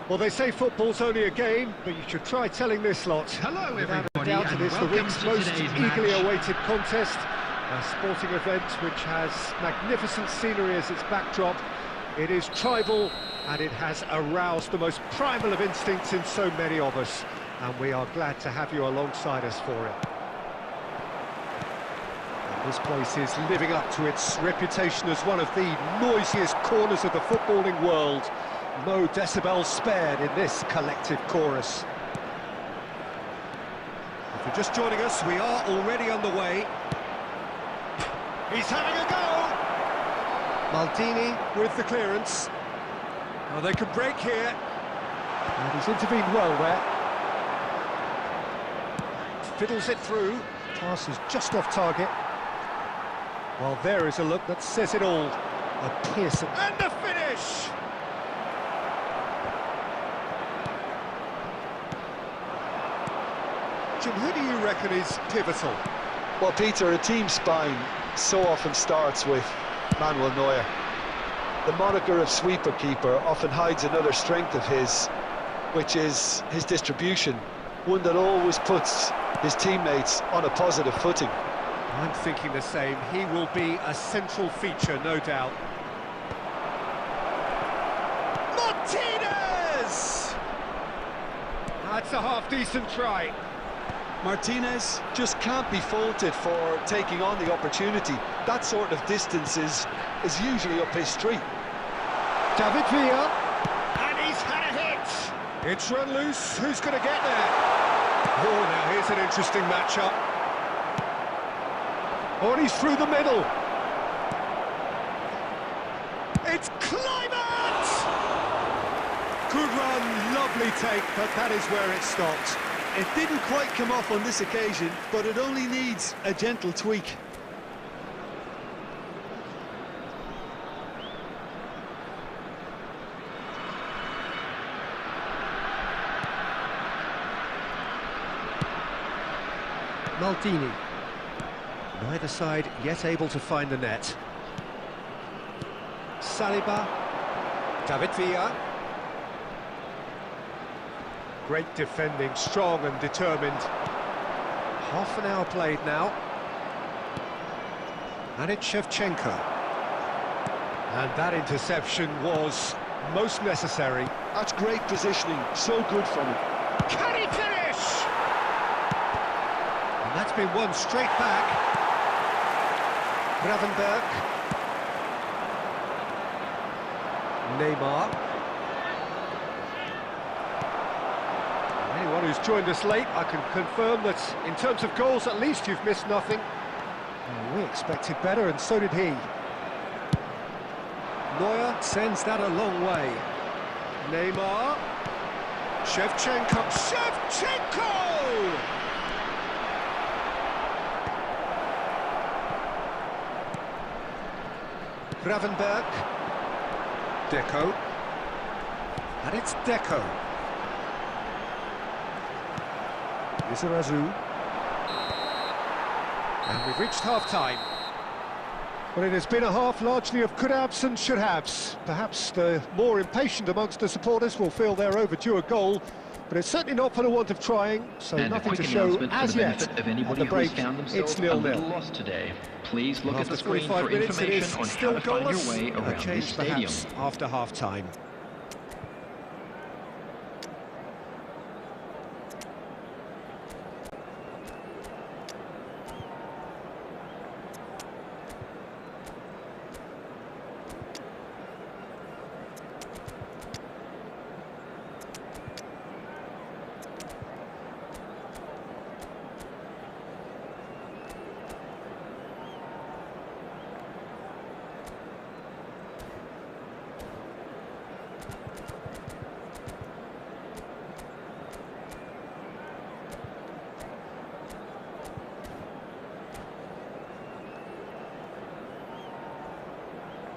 Well, they say football's only a game, but you should try telling this lot. Hello, Without everybody, a doubt, and it is the welcome week's to most today's eagerly match. awaited contest. A sporting event which has magnificent scenery as its backdrop. It is tribal, and it has aroused the most primal of instincts in so many of us. And we are glad to have you alongside us for it. And this place is living up to its reputation as one of the noisiest corners of the footballing world. No decibels spared in this collective chorus. If you're just joining us, we are already underway. He's having a go! Maldini with the clearance. Oh, they could break here. And he's intervened well there. Fiddles it through. Pass is just off target. Well, there is a look that says it all. A piercing... And the finish! Jim, who do you reckon is pivotal? Well, Peter, a team's spine so often starts with Manuel Neuer. The moniker of sweeper keeper often hides another strength of his, which is his distribution, one that always puts his teammates on a positive footing. I'm thinking the same. He will be a central feature, no doubt. Martinez! That's a half-decent try. Martinez just can't be faulted for taking on the opportunity. That sort of distance is usually up his street. David Villa, and he's had a hit. It's run loose. Who's going to get there? Oh, now here's an interesting matchup. Oh, and he's through the middle. It's Climate! Good run, lovely take, but that is where it stopped. It didn't quite come off on this occasion, but it only needs a gentle tweak. Maldini. Neither side yet able to find the net. Saliba. David Villa. Great defending, strong and determined. Half an hour played now. And it's Shevchenko. And that interception was most necessary. That's great positioning, so good from him. Can he finish? And that's been won straight back. Gravenberg. Neymar. Anyone who's joined us late, I can confirm that in terms of goals, at least you've missed nothing. We expected better, and so did he. Neuer sends that a long way. Neymar. Shevchenko. Shevchenko! Gravenberg. Deco. And it's Deco. Izarazu. And we've reached half-time. Well, it has been a half largely of could-haves and should-haves. Perhaps the more impatient amongst the supporters will feel they're overdue a goal, but it's certainly not for the want of trying, so And nothing a to quick show announcement as for the yet. benefit of At anybody the break, who's found it's themselves a 0-0. little lost today. Please look at After the screen 45 for minutes, it is information on how still to find your goalless. way A around this change stadium. perhaps after half-time.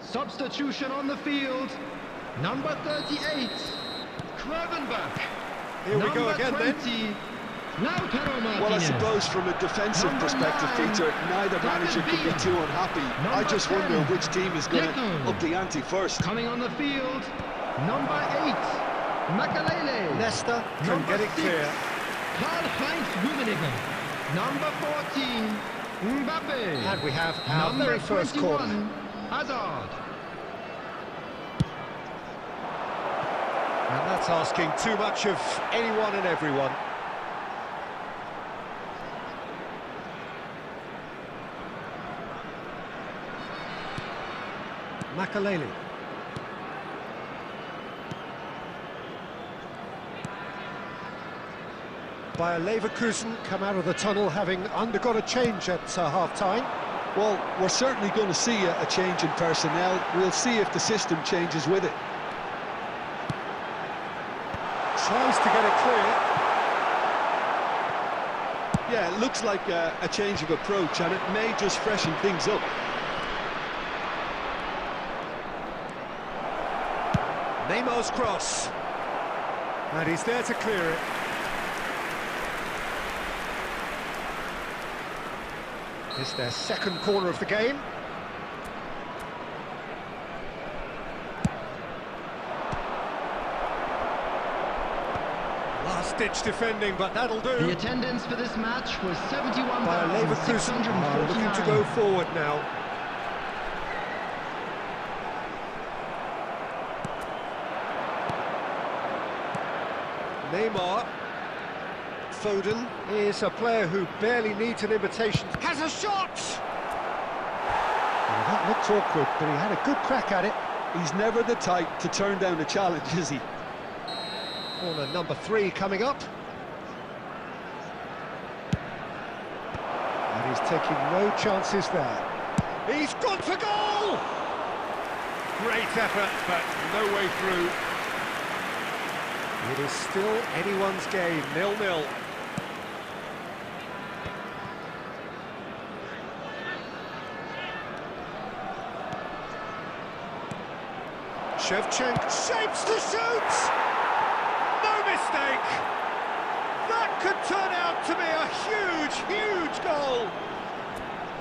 Substitution on the field. Number 38, Gravenberg. Here we go again, then. Lautaro Martinez. Well, I suppose from a defensive Number perspective, 9, Peter, neither manager can be too unhappy. I just wonder 10, which team is going to Deco. up the ante first. Coming on the field, number 8, Makalele. Leicester can Number get it 6, clear. Karl-Heinz Rummenigge. Number 14, Mbappe. And we have our Number very first 21, corner. Hazard. And that's asking too much of anyone and everyone. Makalele. Bayer Leverkusen come out of the tunnel having undergone a change at half-time. Well, we're certainly going to see a change in personnel. We'll see if the system changes with it. Tries to get it clear. Yeah, it looks like a change of approach, and it may just freshen things up. Neymar's cross. And he's there to clear it. It's their second corner of the game. Last-ditch defending, but that'll do. The attendance for this match was Bayer Leverkusen are looking to go 71,649. forward now. Neymar. Foden is a player who barely needs an invitation. Has a shot! Well, that looked awkward, but he had a good crack at it. He's never the type to turn down a challenge, is he? Corner number 3 coming up. And he's taking no chances there. He's gone for goal! Great effort, but no way through. It is still anyone's game, 0-0. Shevchenko shapes to shoot! No mistake! That could turn out to be a huge, huge goal!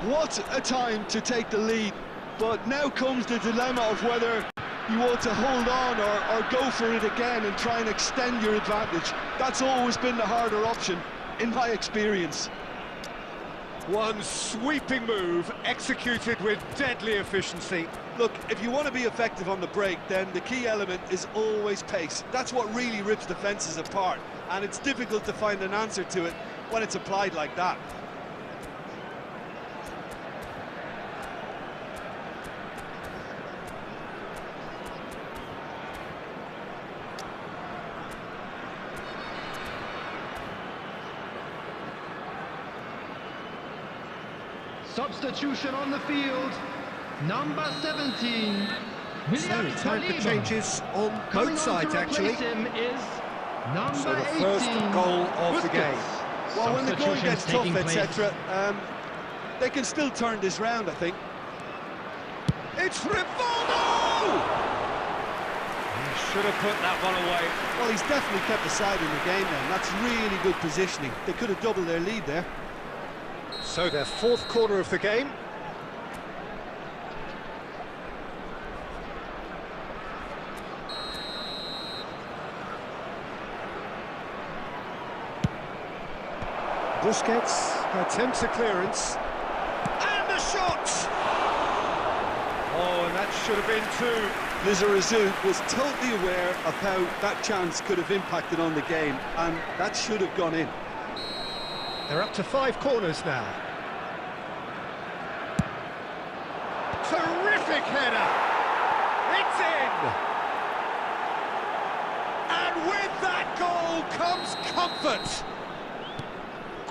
What a time to take the lead, but now comes the dilemma of whether you want to hold on or go for it again and try and extend your advantage. That's always been the harder option, in my experience. One sweeping move, executed with deadly efficiency. Look, if you want to be effective on the break, then the key element is always pace. That's what really rips defences apart, and it's difficult to find an answer to it when it's applied like that. Substitution on the field, number 17, So, William time for Saliba. changes on Coming both on sides, to actually. replace him is number So the 18, first goal of the Busquets. game. Well, when the going Substitutions gets tough, taking place. etc., they can still turn this round, I think. It's Rivaldo! He should have put that one away. Well, he's definitely kept the side in the game then. That's really good positioning. They could have doubled their lead there. So their fourth corner of the game. Busquets attempts a clearance. And the shot! Oh, and that should have been two. Lizarazu was totally aware of how that chance could have impacted on the game, and that should have gone in. They're up to 5 corners now. Terrific header! It's in! And with that goal comes comfort!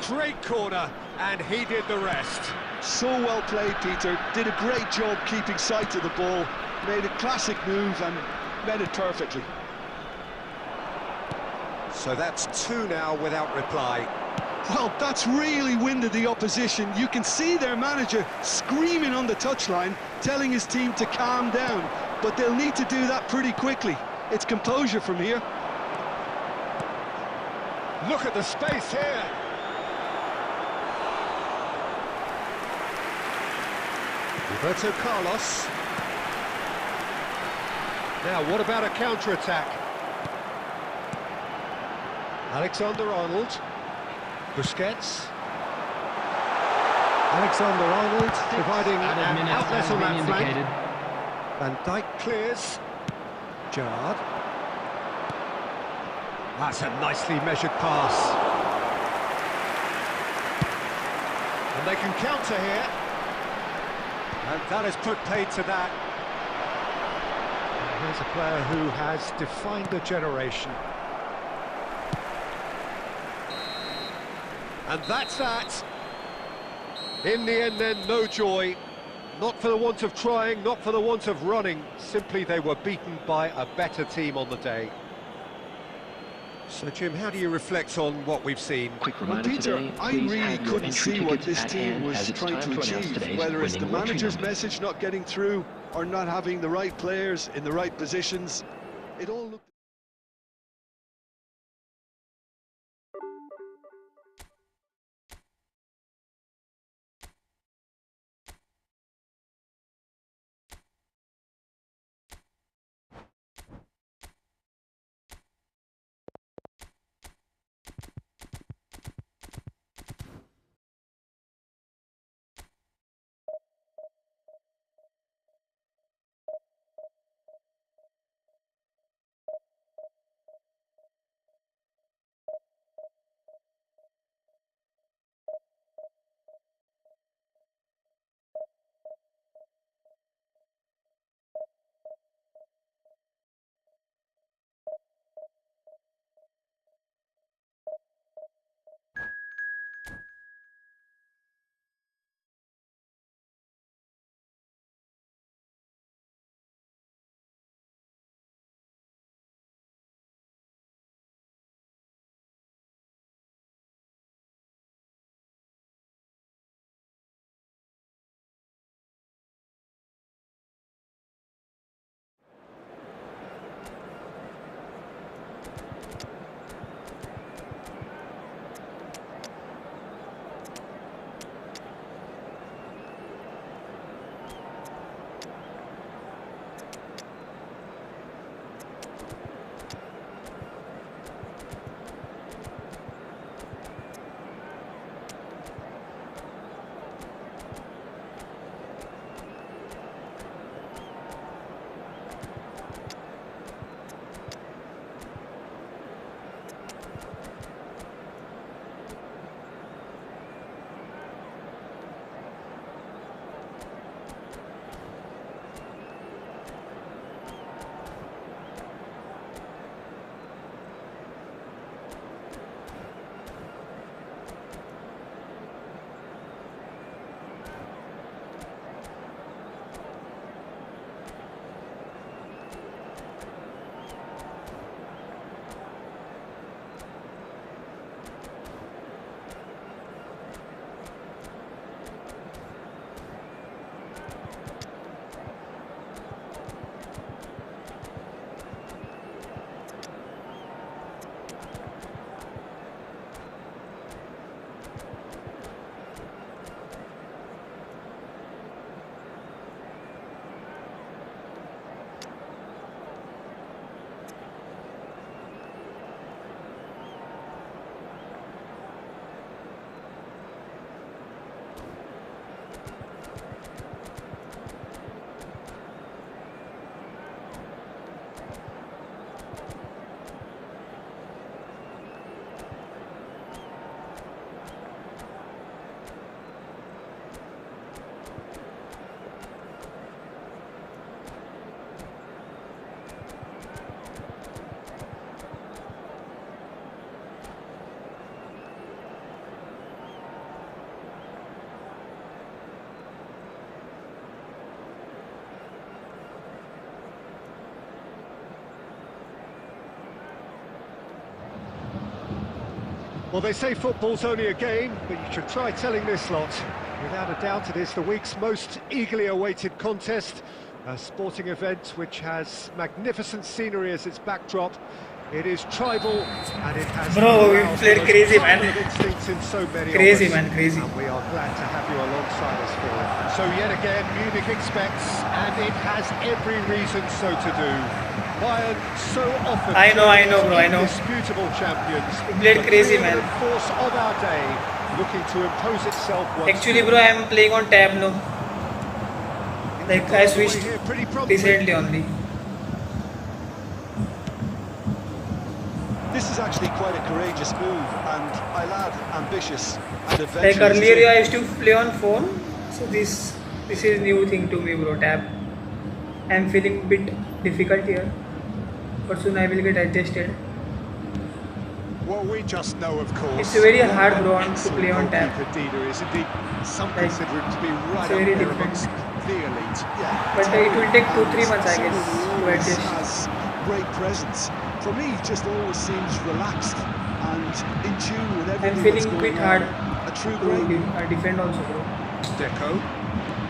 Great corner, and he did the rest. So well played, Peter. Did a great job keeping sight of the ball. Made a classic move and met it perfectly. So that's 2 now without reply. Well, that's really winded the opposition. You can see their manager screaming on the touchline, telling his team to calm down. But they'll need to do that pretty quickly. It's composure from here. Look at the space here. Roberto Carlos. Now, what about a counter-attack? Alexander-Arnold. Busquets. Alexander-Arnold providing an outlet on that flank. Van Dijk clears. Gerrard. That's a nicely measured pass. And they can counter here. And that has put paid to that. And here's a player who has defined a generation. And that's that. In the end then, no joy. Not for the want of trying, not for the want of running. Simply they were beaten by a better team on the day. So, Jim, how do you reflect on what we've seen? Quick Well, reminder Peter, today, I please really have your couldn't entry see what tickets this at team hand, was as it's trying time to to announce achieve, today's whether it's the winning lottery manager's numbers. message not getting through or not having the right players in the right positions. It all looked... Well, they say football's only a game, but you should try telling this lot. Without a doubt, it is the week's most eagerly awaited contest, a sporting event which has magnificent scenery as its backdrop. It is tribal, and it has Bro, we played crazy, man. instincts in so many Crazy, of us, man, crazy. and we are glad to have you alongside us for it. So yet again, Munich expects, and it has every reason so to do. Bayern so often I know, bro, I know. indisputable champions. He played The crazy, three-element man. force of our day, looking to impose itself once Actually, more. bro, I am playing on tab now. Like I Got away switched here pretty promptly. recently only. This is actually quite a courageous move, and I'll add ambitious and Like adventurous earlier, too. I used to play on phone, so this is new thing to me, bro. Tab. I am feeling bit difficult here, but soon I will get adjusted. Well, we just know, of course. It's very hard, what bro, an to excellent play on tab. goalkeeper Dida is. Indeed, some Like, consider him to be right up very there different. amongst the elite. Yeah, But it will take 2-3 months, I someone guess, who to always adjust. has great presence. For me, he just always seems relaxed and in tune with everything I'm that's feeling going bit on. hard A true to great. defend also, bro. Deco,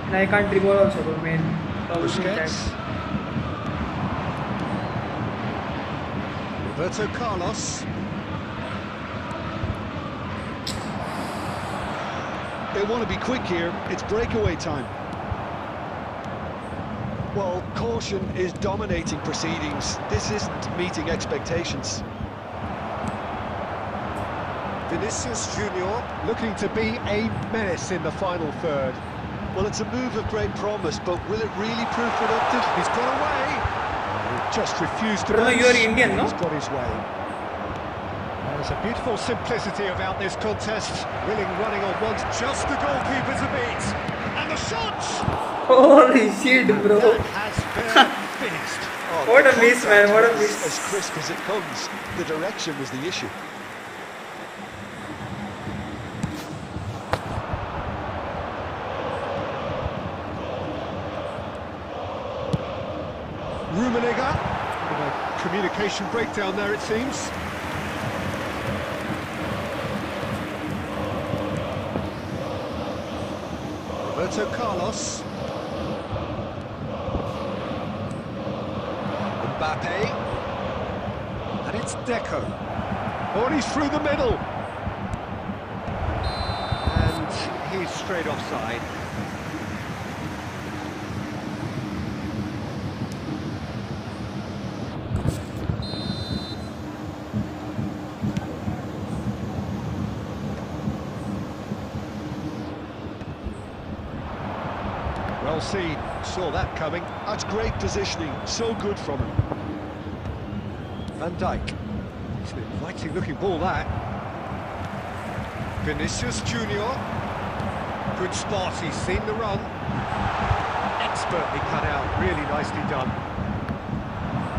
And I can't dribble also, bro. Main problem is that. Busquets, Roberto Carlos. They want to be quick here. It's breakaway time. Well, caution is dominating proceedings. This isn't meeting expectations. Vinicius Junior looking to be a menace in the final third. Well, it's a move of great promise, but will it really prove productive? He's got away. Just refused to. Bro, bounce. you are Indian, no? He's got his way. There's a beautiful simplicity about this contest. Willing running on once, just the goalkeeper to beat. And the shots! Holy shit, bro. That has been finished. Oh, What the a miss, man, contact what a was miss. As crisp as it comes, the direction was the issue. Rummenigge. A communication breakdown there, it seems. Roberto Carlos. Mbappe. And it's Deco. Oh, and he's through the middle. And he's straight offside. Well seen, saw that coming. That's great positioning, so good from him. Van Dijk. It's an inviting looking ball, that. Vinicius Junior. Good spot, he's seen the run. Expertly cut out, really nicely done.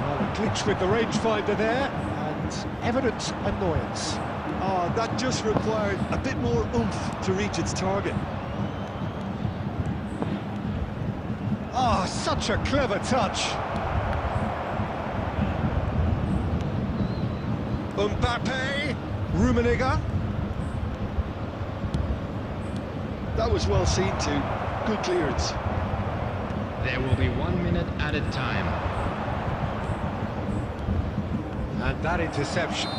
Well, a glitch with the rangefinder there, and evident annoyance. Oh, that just required a bit more oomph to reach its target. Ah, such a clever touch. Mbappe, Rummenigge. That was well seen too. Good clearance. There will be 1 minute added time. And that interception. The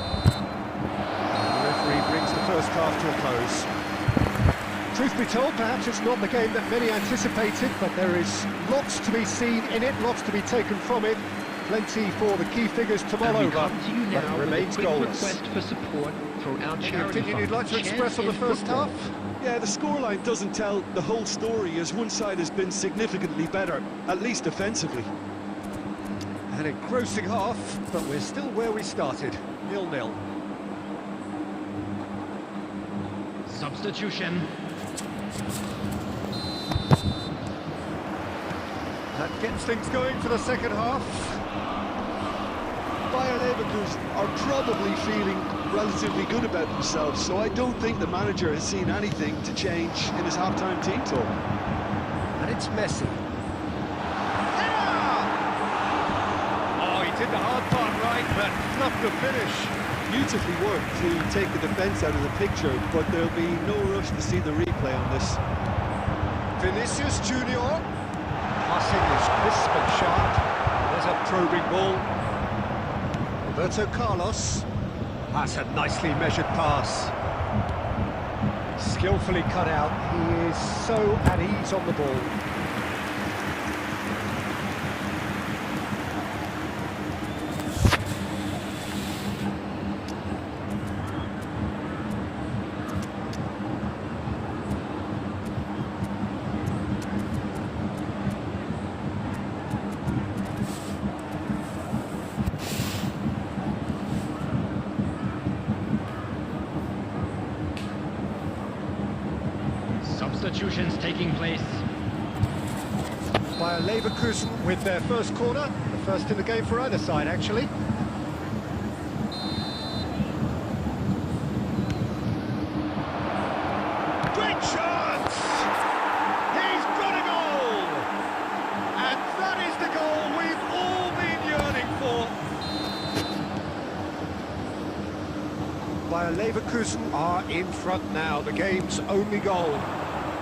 referee brings the first half to a close. Truth be told, perhaps it's not the game that many anticipated, but there is lots to be seen in it, lots to be taken from it. Plenty for the key figures to mull And we over, come to you but now it with a remains quick goalless. request for support for our Any charity opinion you'd like to fund, express on the first half? Yeah, the scoreline doesn't tell the whole story, as one side has been significantly better, at least offensively. An engrossing half, but we're still where we started, 0-0. Substitution. That gets things going for the second half. Bayer Leverkusen are probably feeling relatively good about themselves, so I don't think the manager has seen anything to change in his half-time team talk. And it's Messi. Oh, he did the hard part right, but not the finish. Beautifully worked to take the defence out of the picture, but there'll be no rush to see the replay on this. Vinicius Junior. Passing is crisp and sharp. There's a probing ball. Roberto Carlos. That's a nicely measured pass. Skillfully cut out. He is so at ease on the ball. Bayer Leverkusen with their first corner, the first in the game for either side, actually. Great chance! He's got a goal! And that is the goal we've all been yearning for. Bayer Leverkusen are in front now, the game's only goal.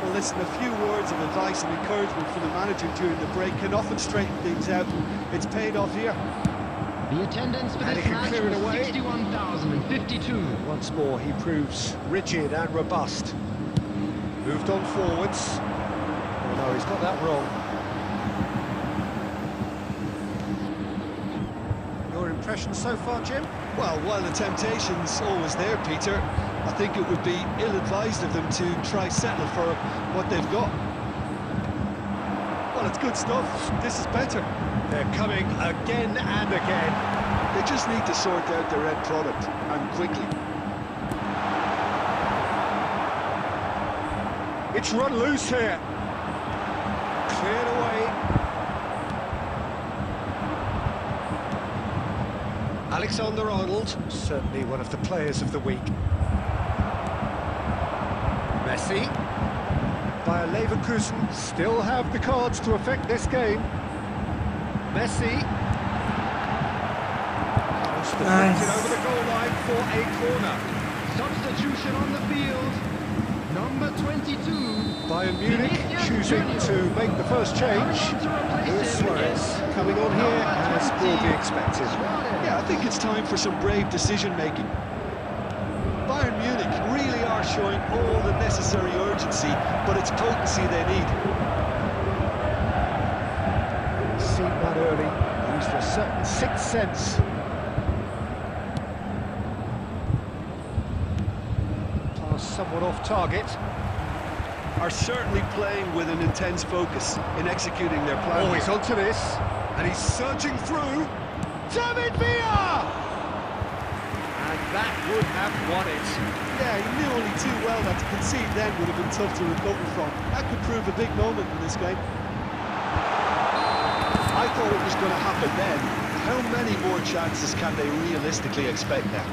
Well, listen, a few words of advice and encouragement from the manager during the break can often straighten things out. It's paid off here. The attendance for And this he can match clear it was away. 61,052. Once more, he proves rigid and robust. Moved on forwards. Oh no, he's got that wrong. Your impression so far, Jim? Well, while the temptation's always there, Peter, I think it would be ill-advised of them to try settle for what they've got. Well, it's good stuff. This is better. They're coming again and again. They just need to sort out their end product, and quickly. It's run loose here. Cleared away. Alexander-Arnold, certainly one of the players of the week. Messi. Bayer Leverkusen still have the cards to affect this game. Messi. Just deflected over the goal line for a corner. Substitution on the field. Number 22. Bayern Munich choosing to make the first change. Here's Suarez coming on here as broadly expected. Yeah, I think it's time for some brave decision-making. Bayern Munich really are showing all the necessary urgency, but it's potency they need. Seen that early, used a certain sixth sense. Pass somewhat off target. Are certainly playing with an intense focus in executing their plan. Oh, he's onto this, and he's surging through. David Villa! And that would have won it. Yeah, he knew only too well that to concede then would have been tough to recover from. That could prove a big moment in this game. I thought it was going to happen then. How many more chances can they realistically expect now?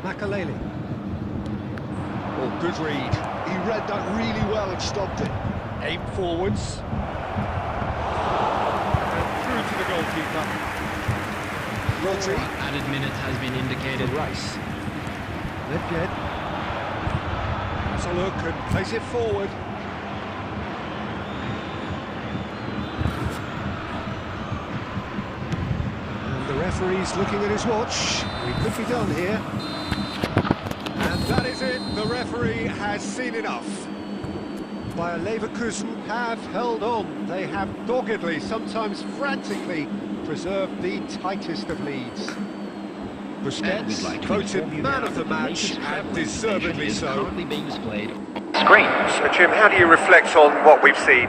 Makaleli. Oh, good read. He read that really well and stopped it. Aim forwards. And through to the goalkeeper. Rodri. Added minute has been indicated. Rice. Lipjed. Has a look and plays it forward. And the referee's looking at his watch. We could be done here. And that is it. The referee has seen enough. Bayer Leverkusen have held on. They have doggedly, sometimes frantically, preserved the tightest of leads. Busquets, voted man of the match, and deservedly so. Currently being displayed. Screens. Jim, how do you reflect on what we've seen?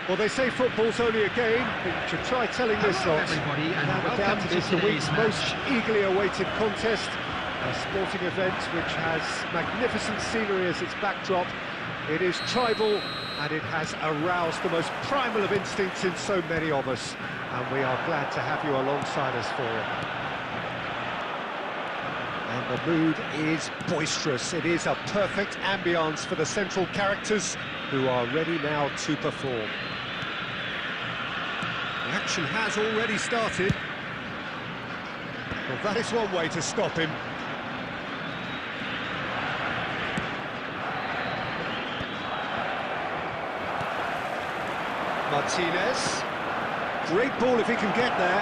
Well, they say football's only a game, but you should try telling this Hello, lot. everybody, and Without a welcome doubt, it to is the today's week's match. most eagerly awaited contest. A sporting event which has magnificent scenery as its backdrop. It is tribal, and it has aroused the most primal of instincts in so many of us. And we are glad to have you alongside us for it. And the mood is boisterous. It is a perfect ambience for the central characters who are ready now to perform. The action has already started. Well, that is one way to stop him. Martinez. Great ball if he can get there.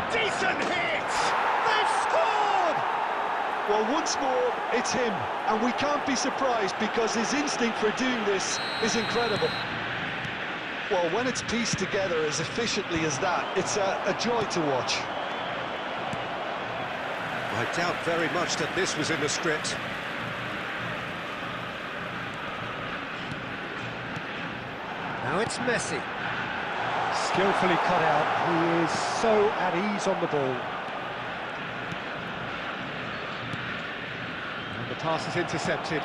Decent hit! They've scored! Well, once more, it's him, and we can't be surprised because his instinct for doing this is incredible. Well, when it's pieced together as efficiently as that, it's a joy to watch. I doubt very much that this was in the script. Now it's Messi. Skillfully cut out. He is so at ease on the ball. And the pass is intercepted.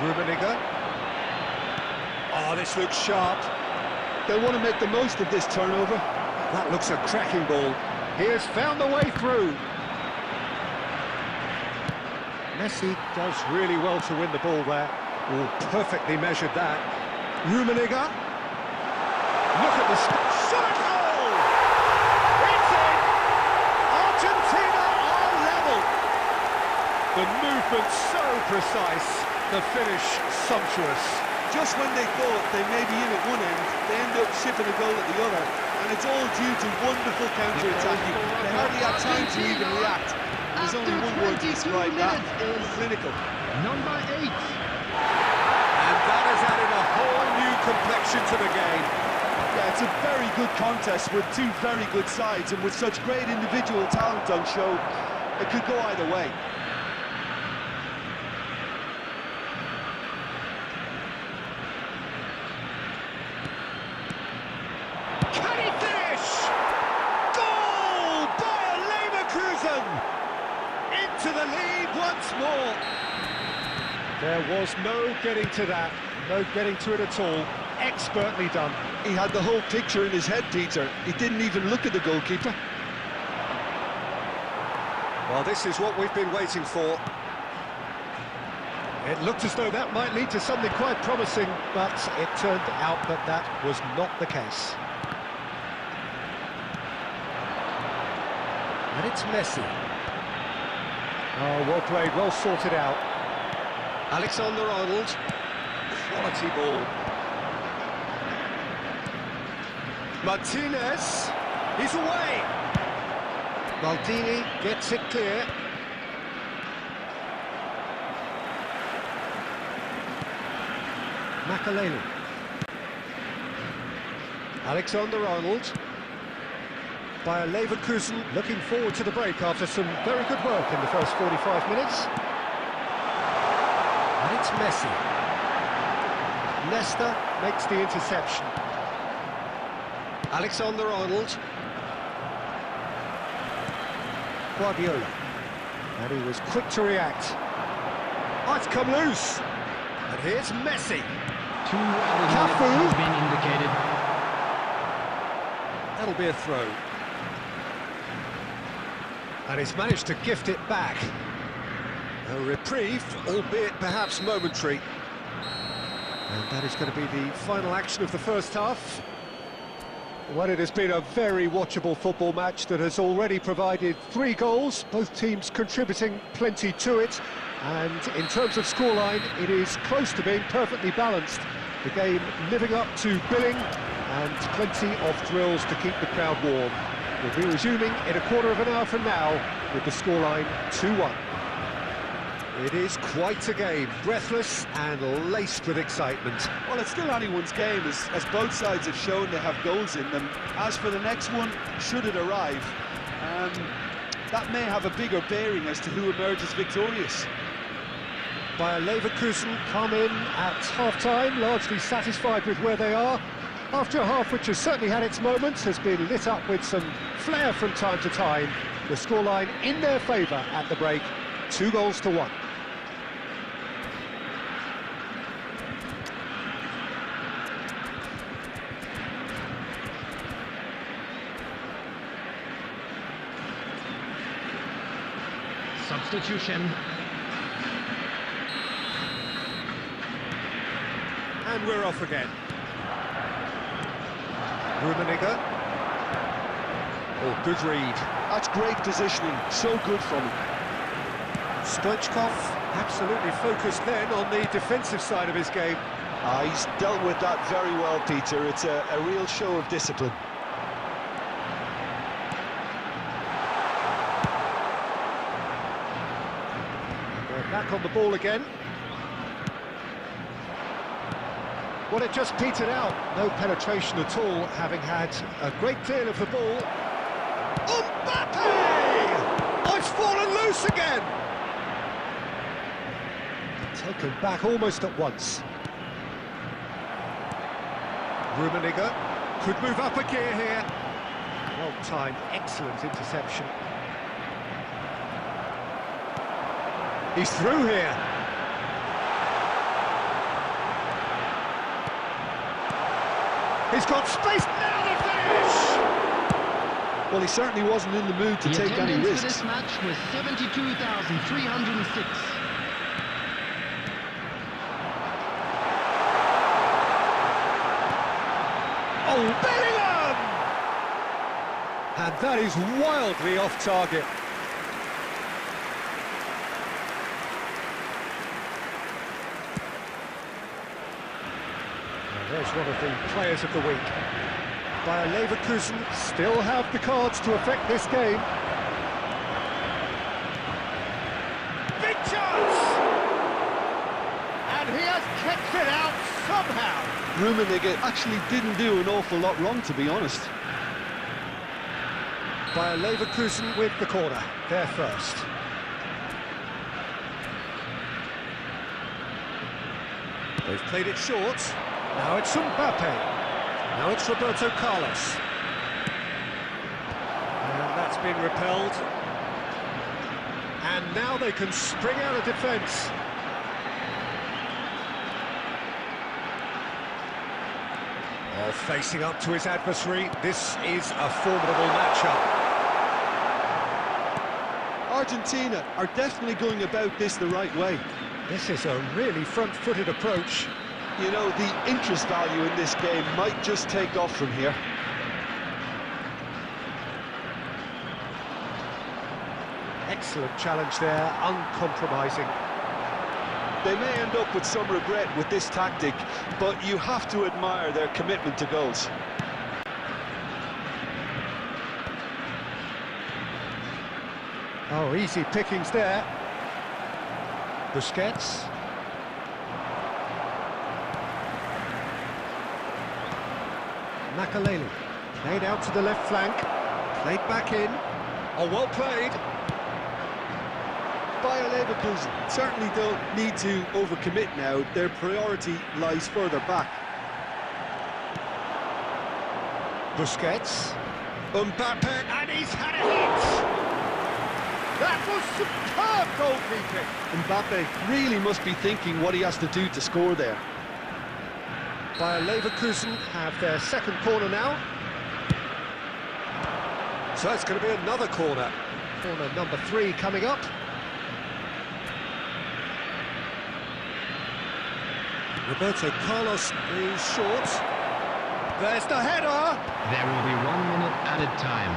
Rummenigge. Oh, this looks sharp. They want to make the most of this turnover. That looks a cracking ball. He has found the way through. Messi does really well to win the ball there. Oh, perfectly measured that. Rummenigge. Look at the shot goal! It's in! Argentina are level! The movement so precise, the finish sumptuous. Just when they thought they may be in at one end, they end up shipping a goal at the other, and it's all due to wonderful counter-attacking. They hardly had time to even react. There's only one word to describe that: clinical. Number 8. And that has added a whole new complexion to the game. Yeah, it's a very good contest with two very good sides, and with such great individual talent on show, it could go either way. Can he finish? Goal! Bayer Leverkusen! Into the lead once more. There was no getting to that, no getting to it at all. Expertly done. He had the whole picture in his head, Peter. He didn't even look at the goalkeeper. Well, this is what we've been waiting for. It looked as though that might lead to something quite promising, but it turned out that that was not the case. And it's Messi. Oh, well played, well sorted out. Alexander-Arnold. Quality ball. Martinez. He's away. Maldini gets it clear. Makaleli. Alexander-Arnold. Bayer Leverkusen looking forward to the break after some very good work in the first 45 minutes. And it's Messi. Nesta makes the interception. Alexander-Arnold. Guardiola. And he was quick to react. Oh, it's come loose. And here's Messi. 2 has been indicated. That'll be a throw. And he's managed to gift it back. A reprieve, albeit perhaps momentary. And that is going to be the final action of the first half. Well, it has been a very watchable football match that has already provided 3 goals, both teams contributing plenty to it. And in terms of scoreline, it is close to being perfectly balanced. The game living up to billing and plenty of thrills to keep the crowd warm. We'll be resuming in a quarter of an hour from now with the scoreline 2-1. It is quite a game, breathless and laced with excitement. Well, it's still anyone's game, as both sides have shown they have goals in them. As for the next one, should it arrive, that may have a bigger bearing as to who emerges victorious. Bayer Leverkusen come in at half-time, largely satisfied with where they are. After a half which has certainly had its moments, has been lit up with some flair from time to time. The scoreline in their favour at the break, 2-1. Substitution. And we're off again. Rummenigge. Oh, good read. That's great positioning, so good from him. Stoichkov absolutely focused then on the defensive side of his game. He's dealt with that very well, Peter. It's a real show of discipline. They're back on the ball again. Well, it just petered out. No penetration at all, having had a great deal of the ball. Mbappe! Oh, it's fallen loose again! Taken back almost at once. Rummenigge could move up a gear here. Well-timed, excellent interception. He's through here. He's got space, now the finish! Well, he certainly wasn't in the mood to take any The attendance risks. for this match was 72,306. Oh, Bellingham! And that is wildly off target. There's one of the players of the week. Bayer Leverkusen still have the cards to affect this game. Big chance! And he has kept it out somehow. Rummenigge actually didn't do an awful lot wrong, to be honest. Bayer Leverkusen with the corner, they're first. They've played it short. Now it's Mbappe. Now it's Roberto Carlos. And that's been repelled. And now they can spring out of defence. Oh, facing up to his adversary. This is a formidable matchup. Argentina are definitely going about this the right way. This is a really front-footed approach. You know, the interest value in this game might just take off from here. Excellent challenge there, uncompromising. They may end up with some regret with this tactic, but you have to admire their commitment to goals. Oh, easy pickings there. Busquets. Makaleli, played out to the left flank, played back in. Oh, well played. Bayer Leverkusen certainly don't need to overcommit now. Their priority lies further back. Busquets. Mbappe, and he's had a hit! That was superb goalkeeping! Mbappe really must be thinking what he has to do to score there. Bayer Leverkusen have their second corner now. So it's going to be another corner. Corner number 3 coming up. Roberto Carlos is short. There's the header! There will be 1 minute added time.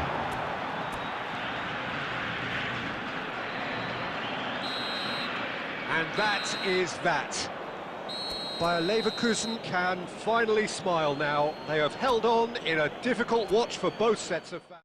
And that is that. Bayer Leverkusen can finally smile now. They have held on in a difficult watch for both sets of fans.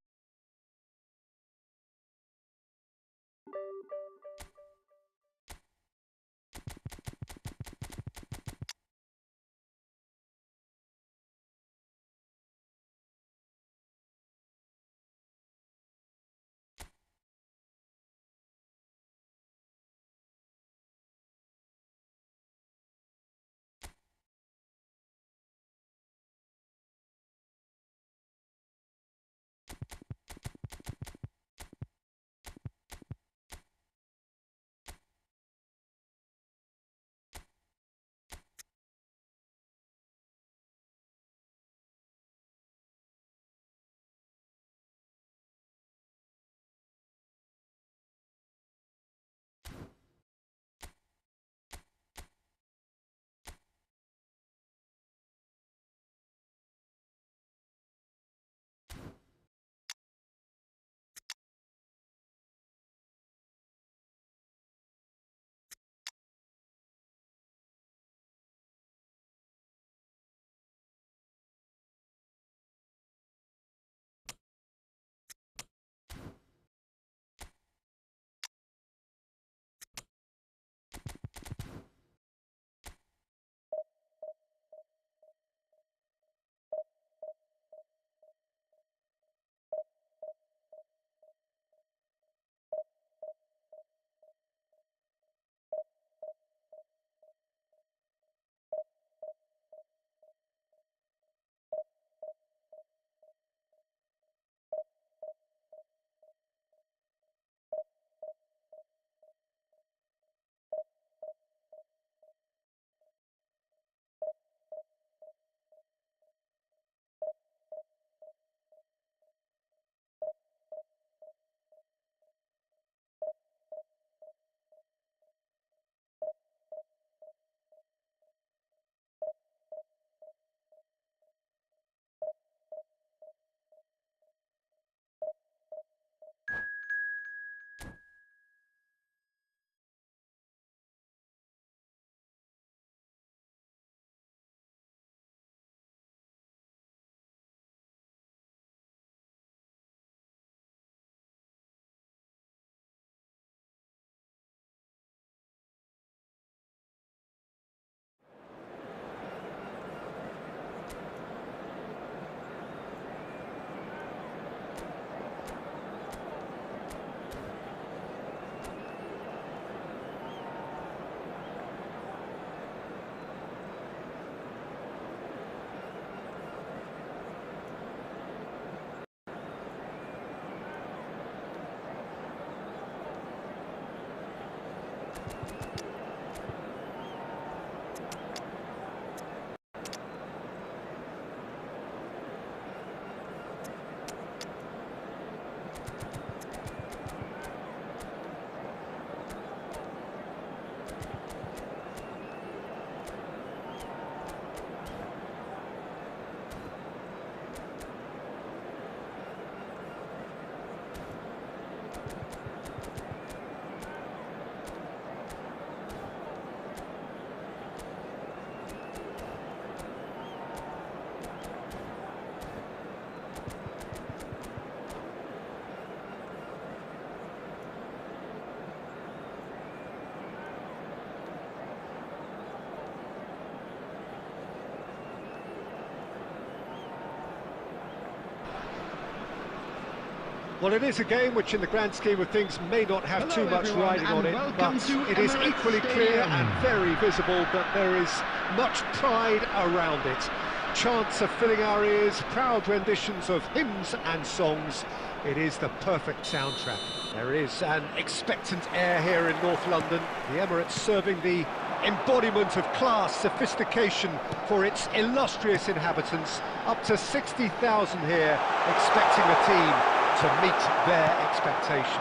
Well, it is a game which in the grand scheme of things may not have Hello too much everyone, riding on and it, welcome but to it is Emirates equally clear Stadium. and very visible that there is much pride around it. Chants are filling our ears, proud renditions of hymns and songs. It is the perfect soundtrack. There is an expectant air here in North London. The Emirates serving the embodiment of class, sophistication for its illustrious inhabitants. Up to 60,000 here, expecting the team to meet their expectation.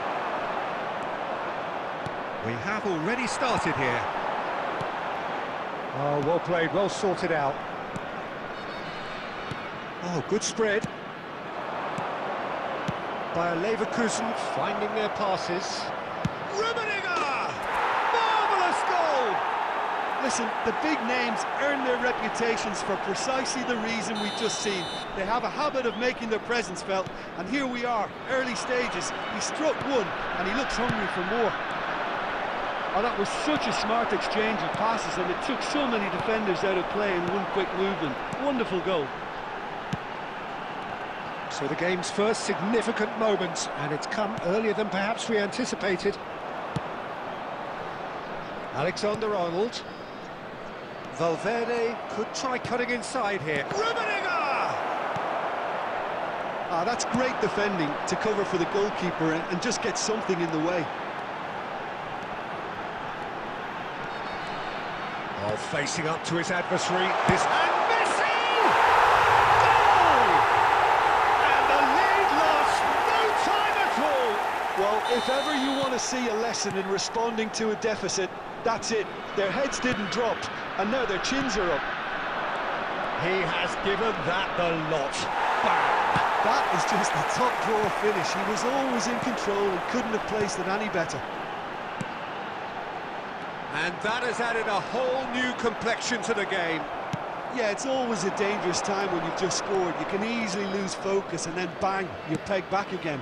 We have already started here. Oh, well played, well sorted out. Oh, good spread. Bayer Leverkusen finding their passes. Rummenigge! Marvellous goal! Listen, the big names earn their reputations for precisely the reason we've just seen. They have a habit of making their presence felt, and here we are, early stages. He struck one, and he looks hungry for more. Oh, that was such a smart exchange of passes, and it took so many defenders out of play in one quick movement. Wonderful goal. So the game's first significant moment, and it's come earlier than perhaps we anticipated. Alexander-Arnold. Valverde could try cutting inside here. Rummenigge! Ah, that's great defending to cover for the goalkeeper and just get something in the way. Oh, facing up to his adversary. This and Messi! Goal! And the lead lost no time at all. Well, if ever you want to see a lesson in responding to a deficit, that's it. Their heads didn't drop, and now their chins are up. He has given that the lot. Bang! That is just the top drawer finish. He was always in control and couldn't have placed it any better. And that has added a whole new complexion to the game. Yeah, it's always a dangerous time when you've just scored. You can easily lose focus and then bang, you're pegged back again.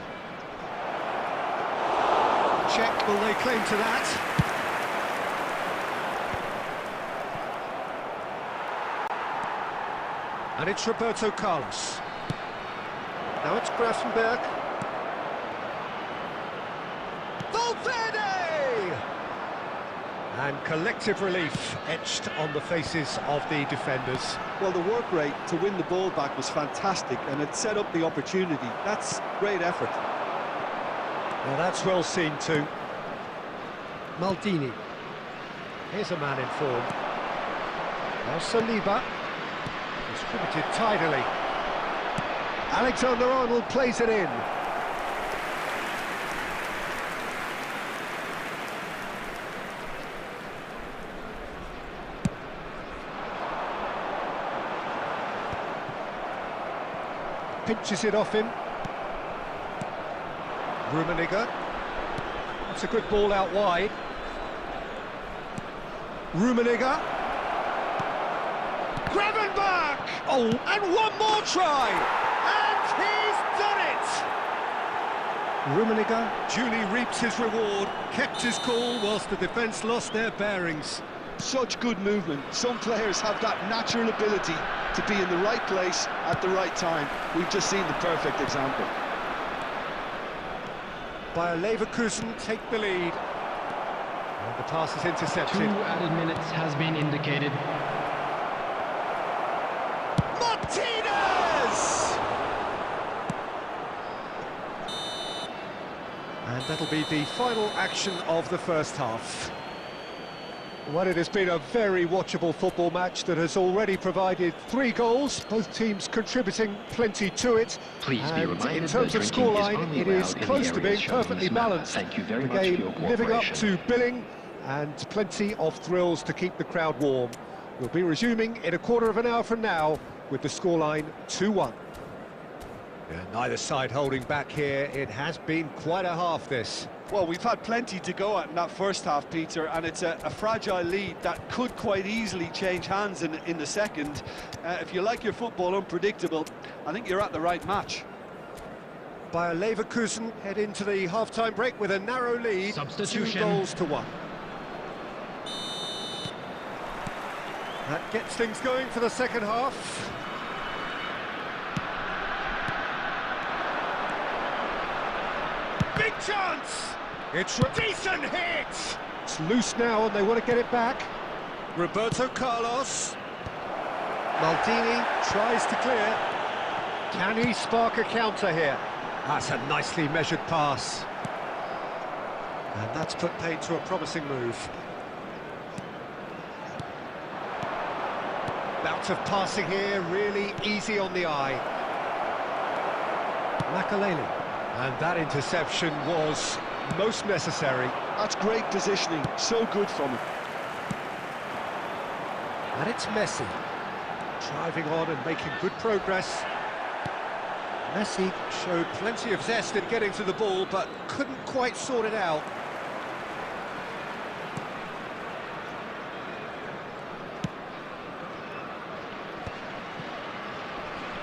Check, will they claim to that? And it's Roberto Carlos. Now it's Grafenberg. Valverde! And collective relief etched on the faces of the defenders. Well, the work rate to win the ball back was fantastic, and it set up the opportunity. That's great effort. Well, that's well seen too. Maldini. Here's a man in form. Now Saliba. Distributed tidily. Alexander-Arnold plays it in. Pinches it off him. Rummenigge. That's a good ball out wide. Rummenigge. Gravenberch! Oh, and one more try! And he's done it! Rummenigge duly reaps his reward, kept his cool whilst the defence lost their bearings. Such good movement. Some players have that natural ability to be in the right place at the right time. We've just seen the perfect example. Bayer Leverkusen take the lead. And the pass is intercepted. 2 added minutes has been indicated. Martinez! And that'll be the final action of the first half. Well, it has been a very watchable football match that has already provided 3 goals, both teams contributing plenty to it. Please be And reminded in terms that of drinking is scoreline, only it is allowed in the close to areas being shown on perfectly this map. balanced. Thank you very The much for game your living up cooperation. to billing, and plenty of thrills to keep the crowd warm. We'll be resuming in a quarter of an hour from now with the scoreline 2-1. Yeah, neither side holding back here. It has been quite a half, this. Well, we've had plenty to go at in that first half, Peter, and it's a fragile lead that could quite easily change hands in the second. If you like your football unpredictable, I think you're at the right match. Bayer Leverkusen head into the half-time break with a narrow lead, Substitution. 2-1. That gets things going for the second half. Big chance! It's a decent hit! It's loose now and they want to get it back. Roberto Carlos. Maldini tries to clear. Can he spark a counter here? That's a nicely measured pass. And that's put paid to a promising move. Bout of passing here, really easy on the eye. Makaleli. And that interception was most necessary. That's great positioning, so good from him. And it's Messi, driving on and making good progress. Messi showed plenty of zest in getting to the ball, but couldn't quite sort it out.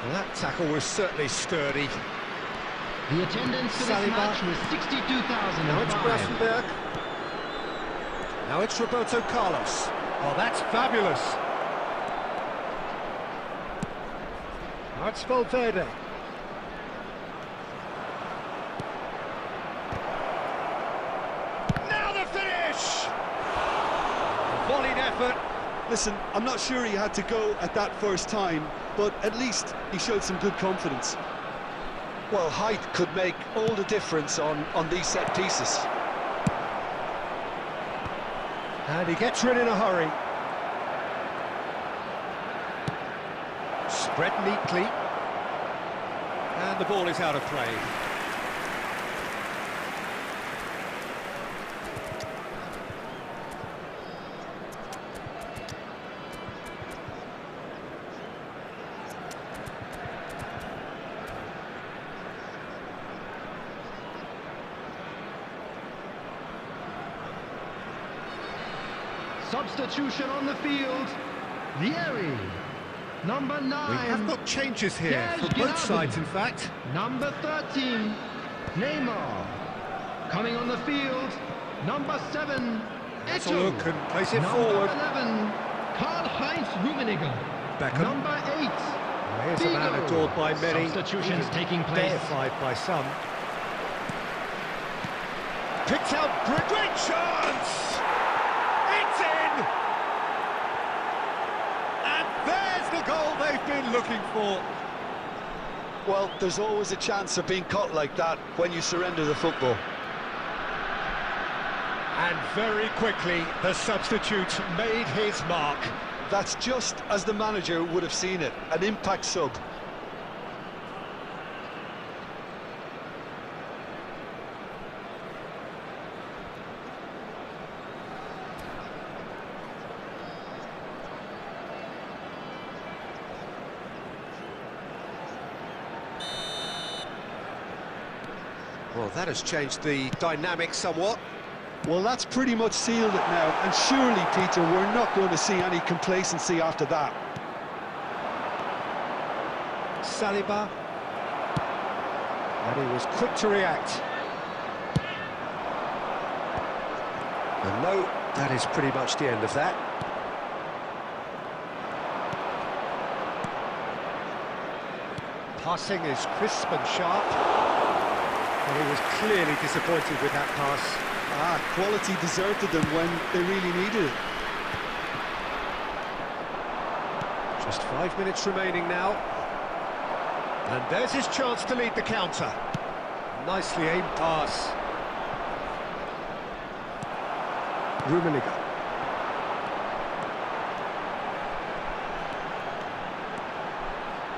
And that tackle was certainly sturdy. The attendance for this match was 62,000. Now it's Grafenberg. Now it's Roberto Carlos. Oh, that's fabulous. Now it's Valverde. Now the finish! Volleyed effort. Listen, I'm not sure he had to go at that first time, but at least he showed some good confidence. Well, height could make all the difference on these set pieces. And he gets rid in a hurry. Spread neatly. And the ball is out of play. Substitution on the field. Vieri. Number 9. We have got changes here for both sides, in fact. Number 13. Neymar. Coming on the field. Number 7. Let's Echo. look and place it Number forward. 11. Karl-Heinz Rummenigge. Beckham. Number 8. Here's a man Figo. adored by many. Substitutions even taking place. Deified by some. Picked out, great chance! It's in! And there's the goal they've been looking for. Well, there's always a chance of being caught like that when you surrender the football. And very quickly, the substitute made his mark. That's just as the manager would have seen it, an impact sub. Well, that has changed the dynamic somewhat. Well, that's pretty much sealed it now, and surely, Peter, we're not going to see any complacency after that. Saliba. And he was quick to react. And no, that is pretty much the end of that. Passing is crisp and sharp. And he was clearly disappointed with that pass. Quality deserted them when they really needed it. Just 5 minutes remaining now. And there's his chance to lead the counter. Nicely aimed pass. Rummenigge.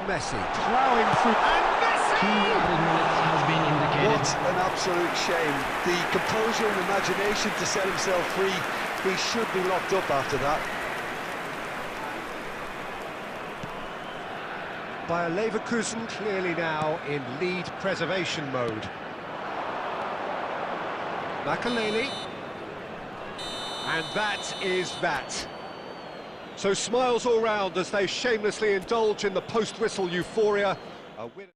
Messi, ploughing through, and Messi! 2 added minutes has been indicated. What an absolute shame. The composure and imagination to set himself free. He should be locked up after that. Bayer Leverkusen clearly now in lead preservation mode. Makaleli. And that is that. So smiles all round as they shamelessly indulge in the post-whistle euphoria. A win.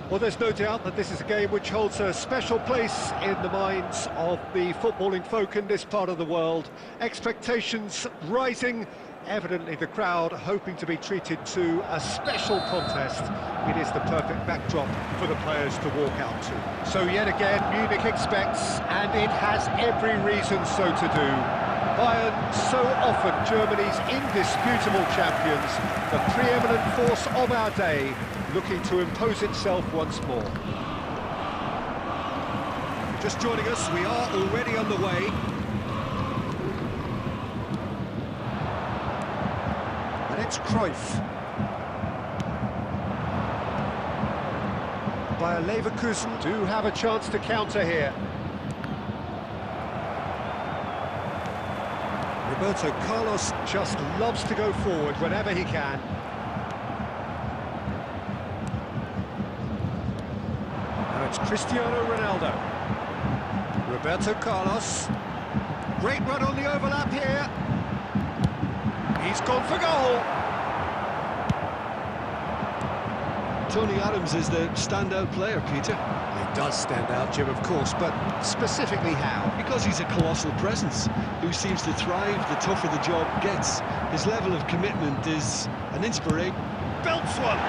Well, there's no doubt that this is a game which holds a special place in the minds of the footballing folk in this part of the world. Expectations rising, evidently the crowd hoping to be treated to a special contest. It is the perfect backdrop for the players to walk out to. So yet again, Munich expects, and it has every reason so to do. Bayern, so often Germany's indisputable champions, the preeminent force of our day, looking to impose itself once more. Just joining us, we are already underway. And it's Cruyff. Bayer Leverkusen do have a chance to counter here. Roberto Carlos just loves to go forward whenever he can. Now it's Cristiano Ronaldo. Roberto Carlos. Great run on the overlap here. He's gone for goal. Tony Adams is the standout player, Peter. He does stand out, Jim, of course, but specifically how? Because he's a colossal presence who seems to thrive the tougher the job gets. His level of commitment is an inspiration. Belts one!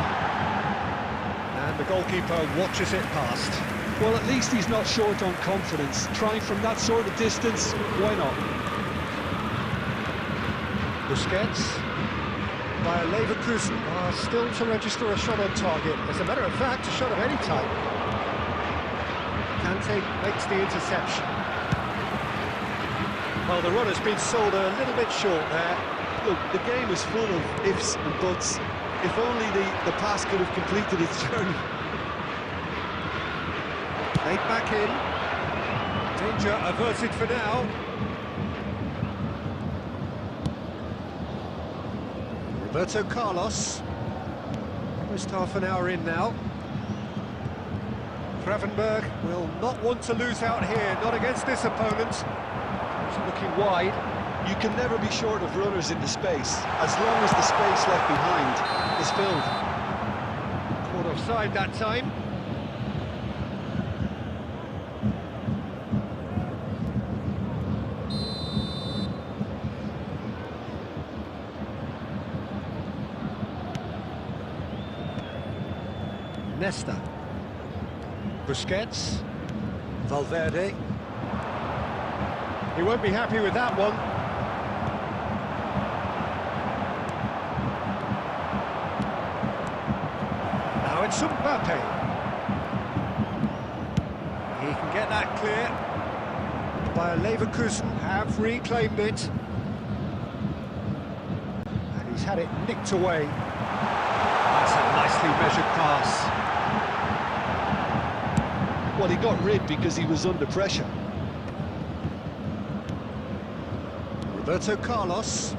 And the goalkeeper watches it past. Well, at least he's not short on confidence. Trying from that sort of distance, why not? Busquets. Bayer Leverkusen are still to register a shot on target. As a matter of fact, a shot of any type. Kante makes the interception. Well, the run has been sold a little bit short there. Look, the game is full of ifs and buts. If only the pass could have completed its journey. Played back in. Danger averted for now. Roberto Carlos. Almost half an hour in now. Gravenberg will not want to lose out here, not against this opponent. looking wide. You can never be short of runners in the space, as long as the space left behind is filled. Caught offside that time. Nesta. Busquets. Valverde. He won't be happy with that one. Now it's Mbappe. He can get that clear. Bayer Leverkusen have reclaimed it. And he's had it nicked away. That's a nicely measured pass. Well, he got rid because he was under pressure. Roberto Carlos.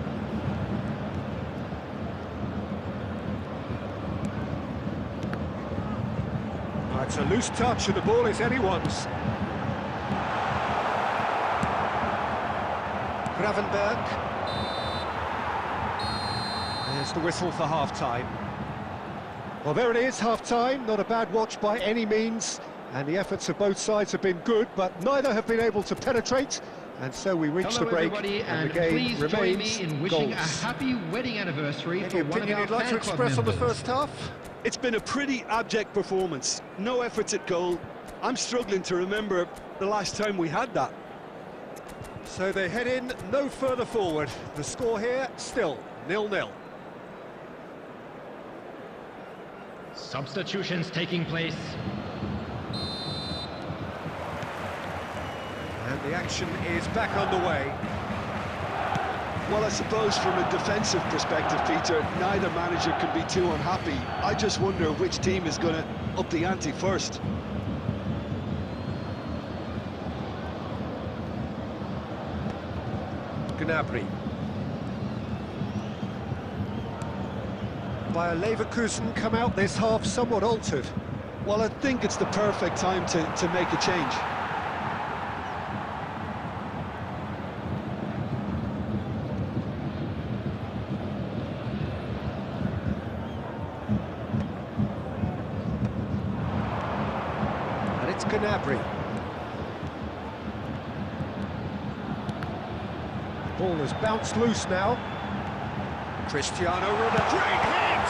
Oh, it's a loose touch and the ball is anyone's. Gravenberg. There's the whistle for half-time. Well, there it is, half-time. Not a bad watch by any means. And the efforts of both sides have been good, but neither have been able to penetrate. And so we reach the break, and the game please join remains me in wishing goals. a happy wedding anniversary Any for one of opinion our you'd like to fan club express on the members. first half? It's been a pretty abject performance. No efforts at goal. I'm struggling to remember the last time we had that. So they head in no further forward. The score here, still 0-0. Substitutions taking place. And the action is back underway. Well, I suppose from a defensive perspective, Peter, neither manager can be too unhappy. I just wonder which team is going to up the ante first. Gnabry. Bayer Leverkusen come out this half somewhat altered. Well, I think it's the perfect time to make a change. And it's Gnabry. Ball has bounced loose now. Cristiano Ronaldo. Great hit!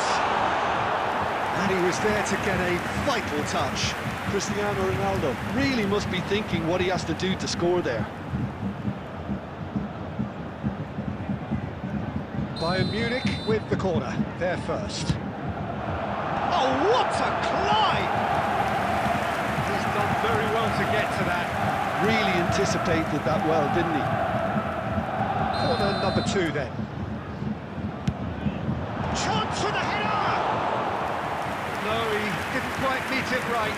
And he was there to get a vital touch. Cristiano Ronaldo really must be thinking what he has to do to score there. Bayern Munich with the corner, there first. Oh, what a climb! He's done very well to get to that. Really anticipated that well, didn't he? Corner number 2 then. Chance for the header! No, he didn't quite meet it right.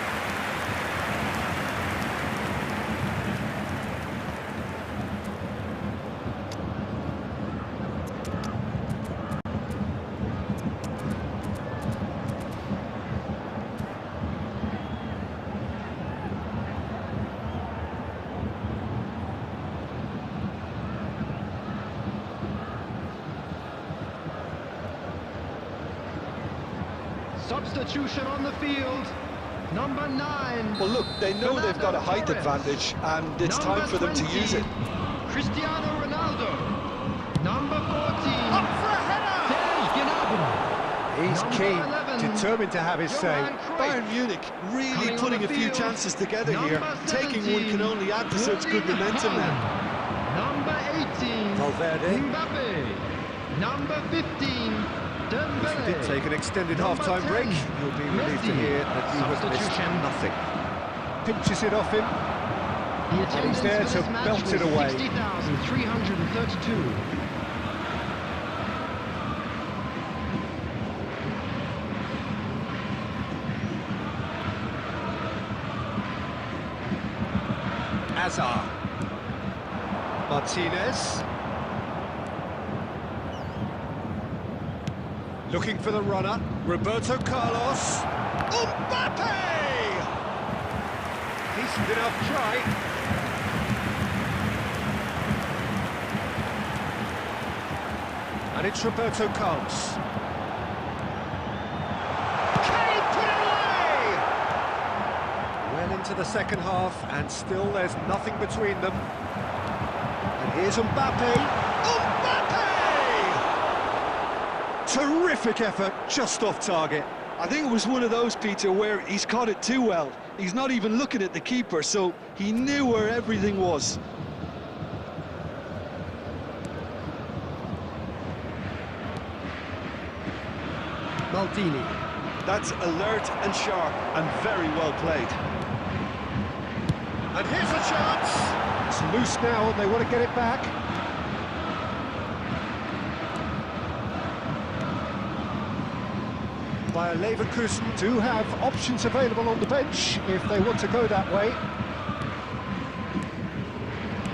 Substitution on the field. Number 9. Well, look, they know they've got a height Torres. advantage, and it's Number time for them to 20, use it. Cristiano Ronaldo. Number 14. Up for a header! Serge Gnabry. He's Number keen, 11, determined to have his say. Johan Cruyff. Bayern Munich really Coming on putting the a few field, chances together here. number Taking one 17, can only add to such good Erling momentum now. Haaland. Number 18. Valverde. Mbappe. Number 15. Dembele. Did take an extended Number half-time 10, break. You'll be relieved to Messi. hear that he has missed Substitution. nothing. Pinches it off him. The attendance there for to this match belt was it away. 60,332. Hazard. Martinez. Looking for the runner. Roberto Carlos. Mbappe! Decent enough try. And it's Roberto Carlos. Can he put it away? Well into the second half, and still there's nothing between them. And here's Mbappe. Mbappe! Terrific effort, just off target. I think it was one of those, Peter, where he's caught it too well. He's not even looking at the keeper, so he knew where everything was. Maldini. That's alert and sharp and very well played. And here's a chance. It's loose now, and they want to get it back. Bayer Leverkusen do have options available on the bench if they want to go that way.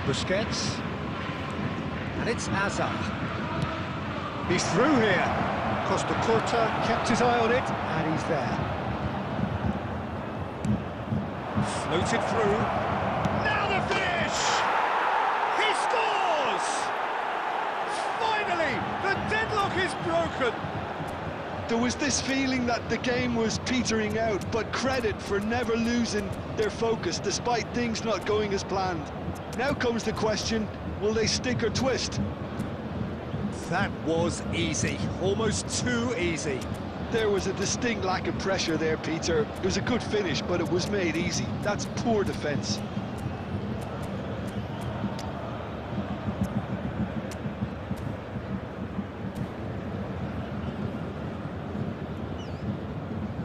Busquets. And it's Hazard. He's through here. Costa Curta kept his eye on it, and he's there. Floated through. Now the finish! He scores! Finally, the deadlock is broken. There was this feeling that the game was petering out, but credit for never losing their focus despite things not going as planned. Now comes the question, will they stick or twist? That was easy, almost too easy. There was a distinct lack of pressure there, Peter. It was a good finish, but it was made easy. That's poor defence.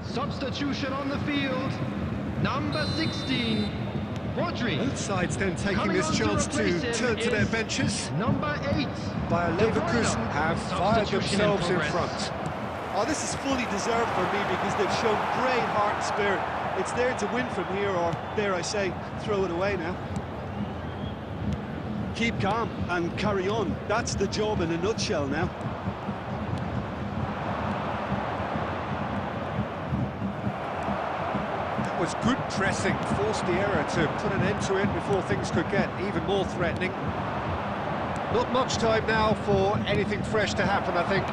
Substitution on the field. Number 16, Rodri. Both sides then taking Coming this on to chance to replace him turn to their is benches. Number 8, Bayer Leverkusen have fired Substitution in themselves in progress. front. Oh, this is fully deserved for me because they've shown great heart and spirit. It's there to win from here, or dare I say, throw it away now. Keep calm and carry on. That's the job in a nutshell now. That was good pressing, forced the error to put an end to it before things could get even more threatening. Not much time now for anything fresh to happen, I think.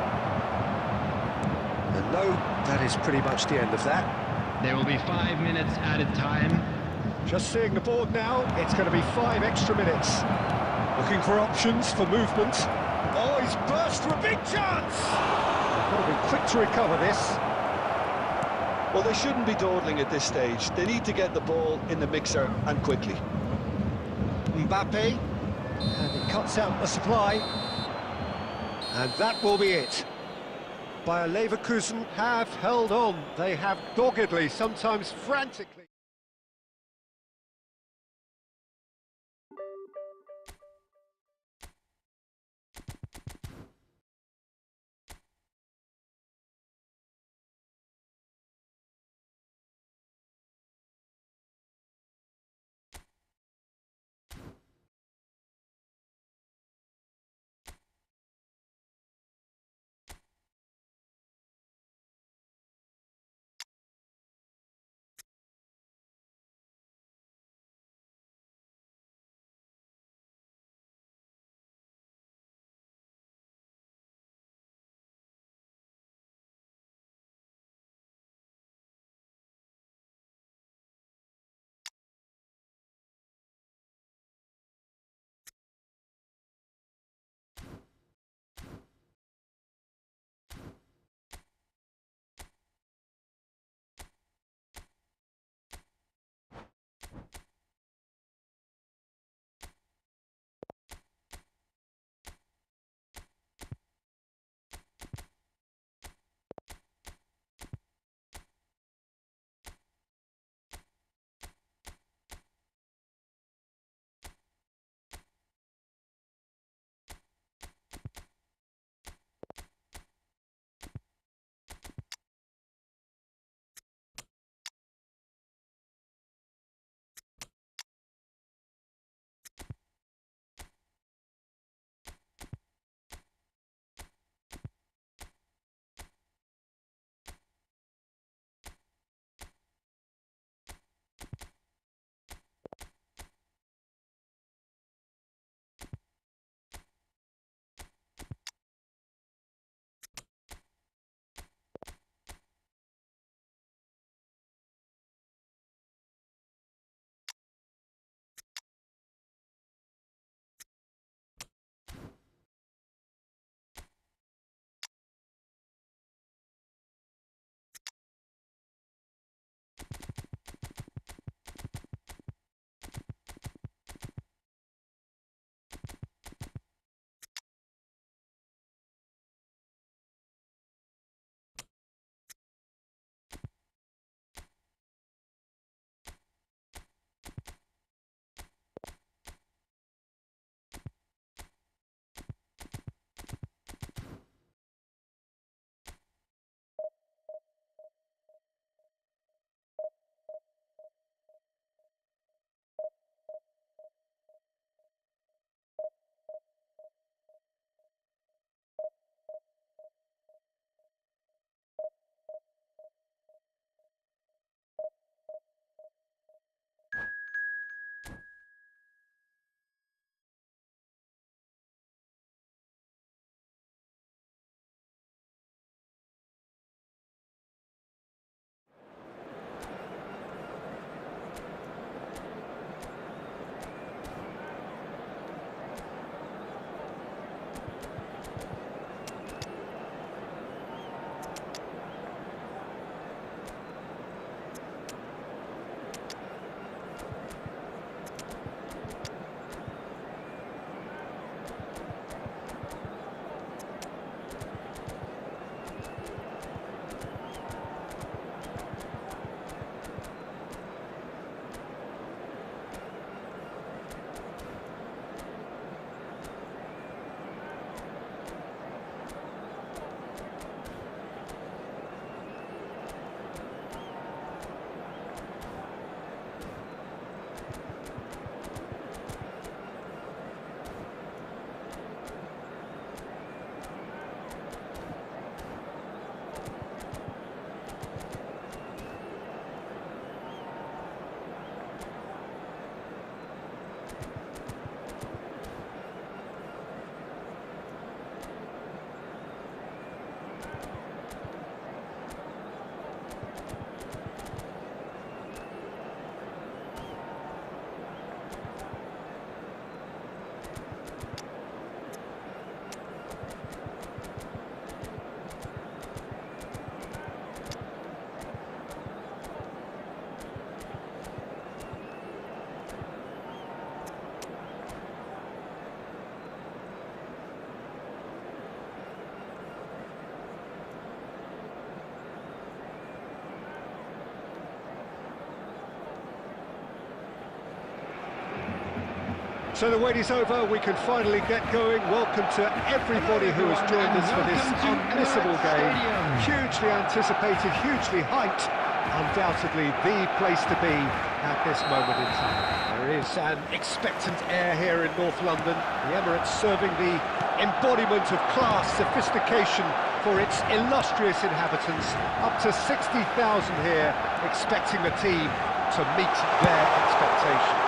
And no, that is pretty much the end of that. There will be 5 minutes added time. Just seeing the board now, it's going to be 5 extra minutes. Looking for options for movement. Oh, he's burst for a big chance! They've got to be quick to recover this. Well, they shouldn't be dawdling at this stage. They need to get the ball in the mixer and quickly. Mbappe, and he cuts out the supply. And that will be it. Bayer Leverkusen have held on. They have doggedly, sometimes frantically. So the wait is over, we can finally get going. Welcome to everybody who has joined us for this unmissable game. Hugely anticipated, hugely hyped. Undoubtedly the place to be at this moment in time. There is an expectant air here in North London. The Emirates serving the embodiment of class, sophistication for its illustrious inhabitants. Up to 60,000 here, expecting the team to meet their expectation.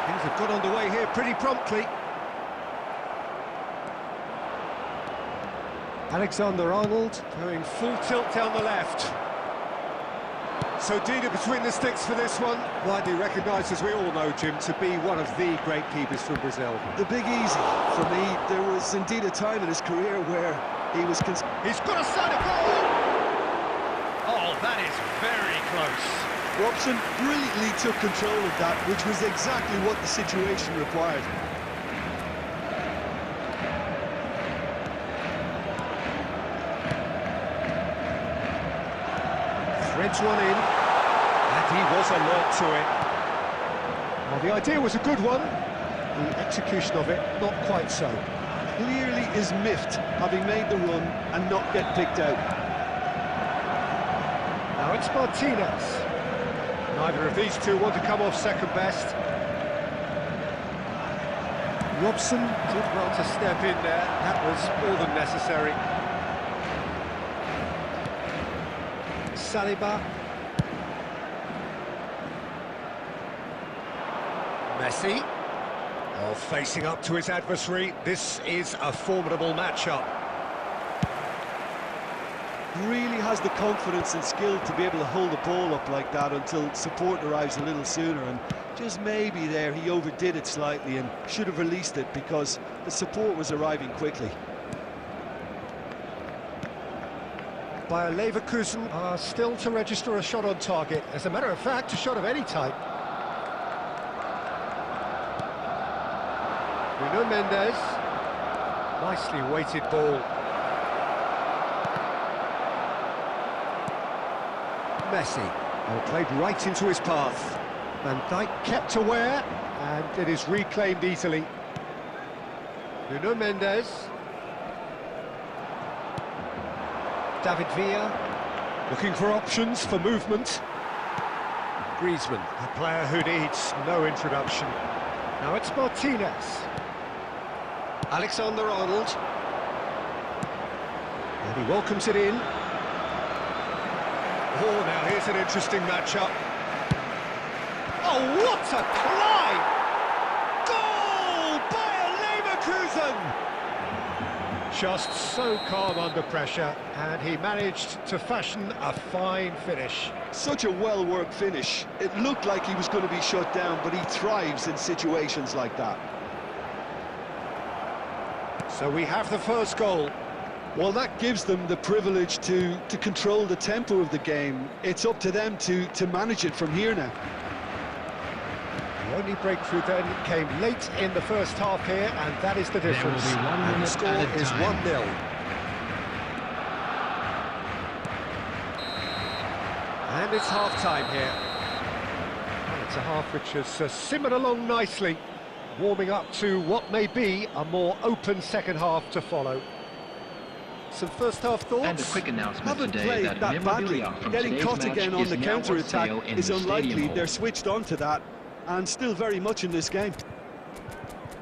Things have got underway here pretty promptly. Alexander-Arnold going full tilt down the left. So Dida between the sticks for this one. Widely recognised, as we all know, Jim, to be one of the great keepers from Brazil. The big easy for me. There was indeed a time in his career where he was... He's got a side of goal! Oh, that is very close. Robson brilliantly took control of that, which was exactly what the situation required. Threads one in, and he was alert to it. Well, the idea was a good one, the execution of it, not quite so. Clearly is miffed, having made the run and not get picked out. Now it's Martinez. Neither of these two want to come off second best. Robson did well to step in there, that was more than necessary. Saliba. Messi. Oh, facing up to his adversary. This is a formidable matchup. Really has the confidence and skill to be able to hold the ball up like that until support arrives a little sooner, and just maybe there he overdid it slightly and should have released it because the support was arriving quickly. Bayer Leverkusen are still to register a shot on target. As a matter of fact, a shot of any type. Nuno Mendes. Nicely weighted ball. Messi. Well, played right into his path. Van Dijk kept aware, and it is reclaimed easily. Nuno Mendes. David Villa, looking for options for movement. Griezmann, a player who needs no introduction. Now it's Martinez. Alexander-Arnold. And he welcomes it in. Oh, now here's an interesting matchup. Oh, what a climb! Goal! Bayer Leverkusen! Just so calm under pressure, and he managed to fashion a fine finish. Such a well-worked finish. It looked like he was going to be shut down, but he thrives in situations like that. So we have the first goal. Well, that gives them the privilege to control the tempo of the game. It's up to them to manage it from here now. The only breakthrough then came late in the first half here, and that is the difference. And the score is 1-0. And it's half-time here. And it's a half which has simmered along nicely, warming up to what may be a more open second half to follow. Some first-half thoughts? And a quick announcement Haven't today played that that badly. from Getting caught again on the counter-attack is unlikely. They're They're switched on to that, and still very much in this game.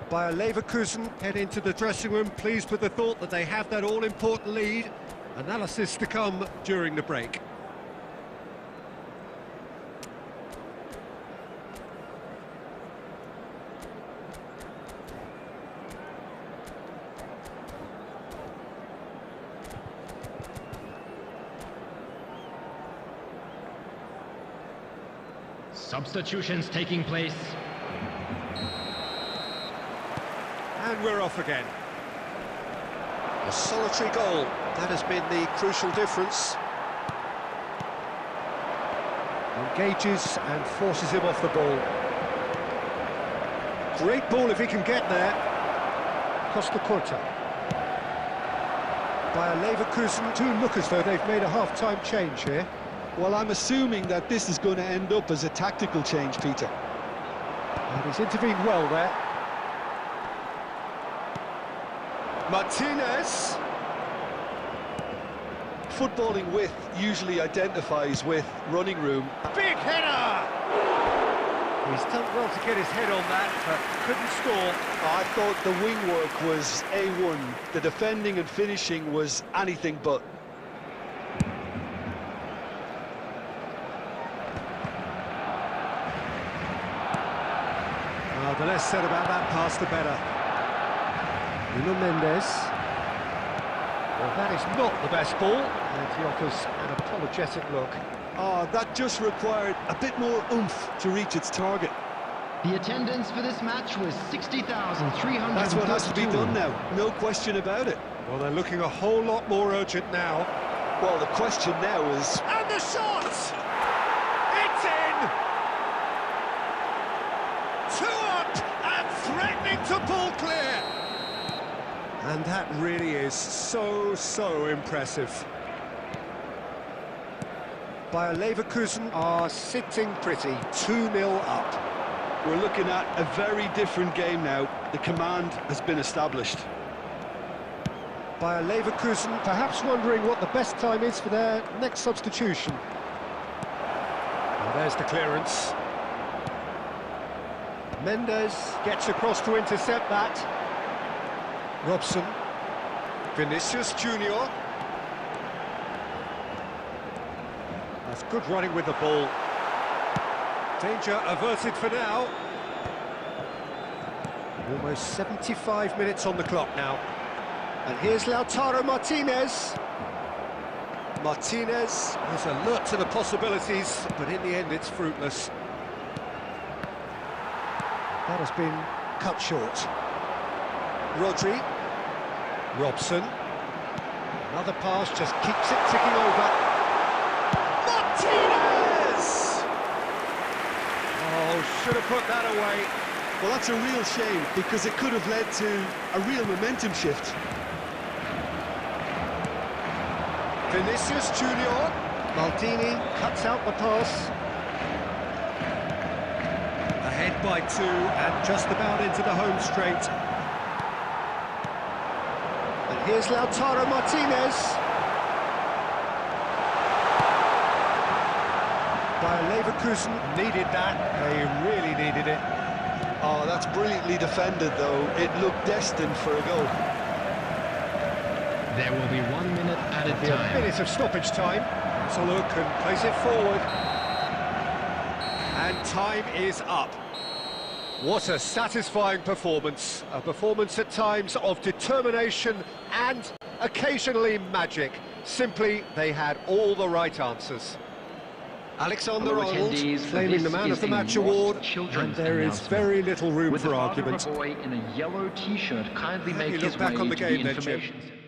Bayer Leverkusen head into the dressing room, pleased with the thought that they have that all-important lead. Analysis to come during the break. Substitutions taking place. And we're off again. A solitary goal, that has been the crucial difference. Engages and forces him off the ball. Great ball if he can get there. Costa Corta. Bayer Leverkusen do look as though they've made a half-time change here. Well, I'm assuming that this is going to end up as a tactical change, Peter. And he's intervened well there. Martinez. Footballing width usually identifies with running room. Big header! He's done well to get his head on that, but couldn't score. I thought the wing work was A1. The defending and finishing was anything but. The less said about that pass, the better. Nuno Mendes. Well, that is not the best ball, and he offers an apologetic look. That just required a bit more oomph to reach its target. The attendance for this match was 60,300. That's what has to be done now, no question about it. Well, they're looking a whole lot more urgent now. Well, the question now is... And the shot! It's in! 2 up and threatening to pull clear! And that really is so impressive. Bayer Leverkusen are sitting pretty, 2-0 up. We're looking at a very different game now. The command has been established. Bayer Leverkusen perhaps wondering what the best time is for their next substitution. And there's the clearance. Mendes gets across to intercept that. Robson. Vinicius Junior. That's good running with the ball. Danger averted for now. Almost 75 minutes on the clock now. And here's Lautaro Martinez. Martinez is alert to the possibilities, but in the end it's fruitless. That has been cut short. Rodri. Robson. Another pass just keeps it ticking over. Martinez! Oh, should have put that away. Well, that's a real shame, because it could have led to a real momentum shift. Vinicius Junior. Maldini cuts out the pass. Ahead by 2 and just about into the home straight. And here's Lautaro Martinez. Bayer Leverkusen needed that. They really needed it. Oh, that's brilliantly defended, though. It looked destined for a goal. There will be 1 minute added A time. minute of stoppage time. So look and place it forward. And time is up. What a satisfying performance. A performance at times of determination and occasionally magic. Simply, they had all the right answers. Alexander Hello, Arnold attendees. claiming the This Man is of the a Match Lost award, Children's and there is announcement. very little room Would for the father argument. of a boy in a yellow t-shirt kindly Have make you his looked back way on the to game the then, Jim? information center?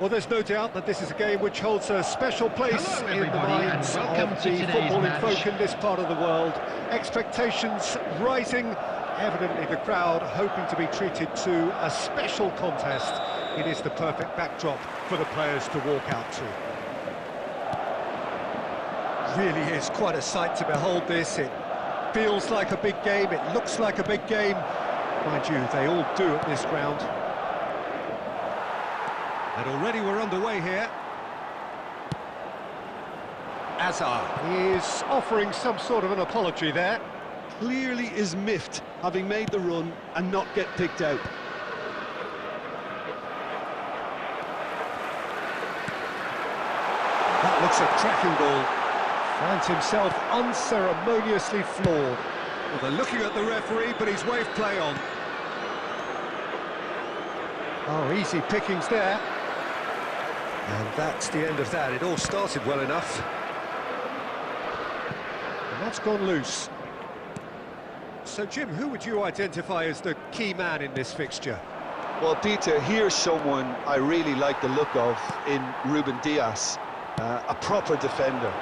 Well, there's no doubt that this is a game which holds a special place Hello, in the everybody, minds and welcome of to the today's footballing match. folk in this part of the world. Expectations rising, evidently the crowd hoping to be treated to a special contest. It is the perfect backdrop for the players to walk out to. Really is quite a sight to behold this. It feels like a big game, it looks like a big game. Mind you, they all do at this ground. And already we're underway here. Azar is offering some sort of an apology there. Clearly is miffed, having made the run and not get picked out. That looks a cracking ball. Finds himself unceremoniously floored. Well, they're looking at the referee, but he's waved play on. Oh, easy pickings there. And that's the end of that. It all started well enough. And that's gone loose. So, Jim, who would you identify as the key man in this fixture? Well, Peter, here's someone I really like the look of in Ruben Dias. A proper defender.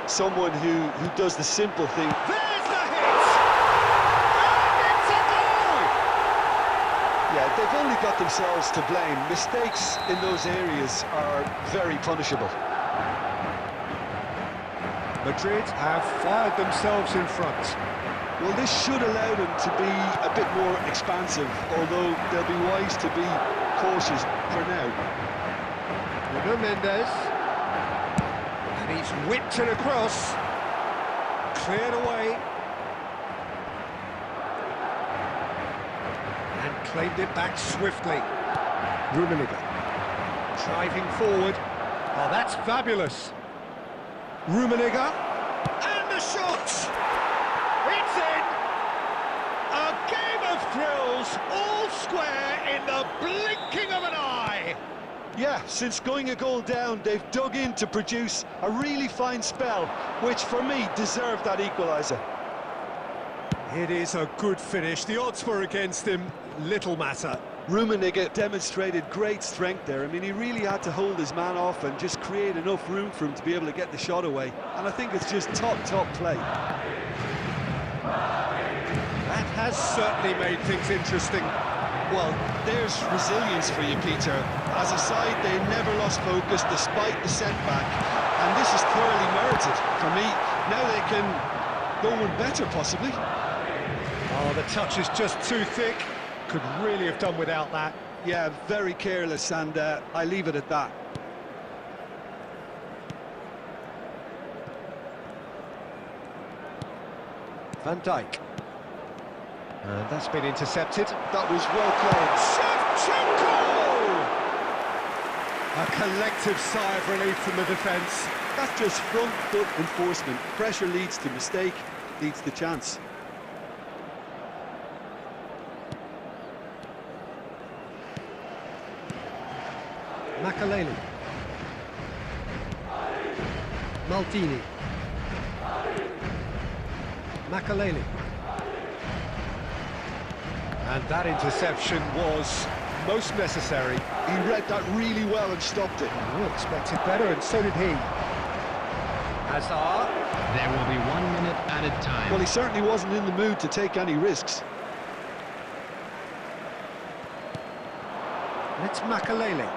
Someone who does the simple thing. There's the hit! And it's a goal! Yeah, they've only got themselves to blame. Mistakes in those areas are very punishable. Madrid have fired themselves in front. Well, this should allow them to be a bit more expansive, although they'll be wise to be cautious for now. Nuno Mendes. And he's whipped it across. Cleared away. And claimed it back swiftly. Rummenigge. Driving forward. Oh, that's fabulous. Rummenigge. And the shot! It's in! A game of thrills, all square in the blinking of an eye! Yeah, since going a goal down, they've dug in to produce a really fine spell, which for me deserved that equaliser. It is a good finish. The odds were against him. Little matter. Rummenigge demonstrated great strength there. I mean, he really had to hold his man off and just create enough room for him to be able to get the shot away. And I think it's just top play. That has certainly made things interesting. Well, there's resilience for you, Peter. As a side, they never lost focus despite the setback. And this is thoroughly merited for me. Now they can go one better, possibly. Oh, the touch is just too thick. Could really have done without that. Yeah, very careless, and I leave it at that. Van Dijk. And that's been intercepted. That was well played. Shevchenko! A collective sigh of relief from the defence. That's just front foot enforcement. Pressure leads to mistake, leads to chance. Makaleli. Maldini. Makaleli. And that interception was most necessary. He read that really well and stopped it. We expected better, and so did he. Hazard. There will be 1 minute added time. Well, he certainly wasn't in the mood to take any risks. It's Makaleli.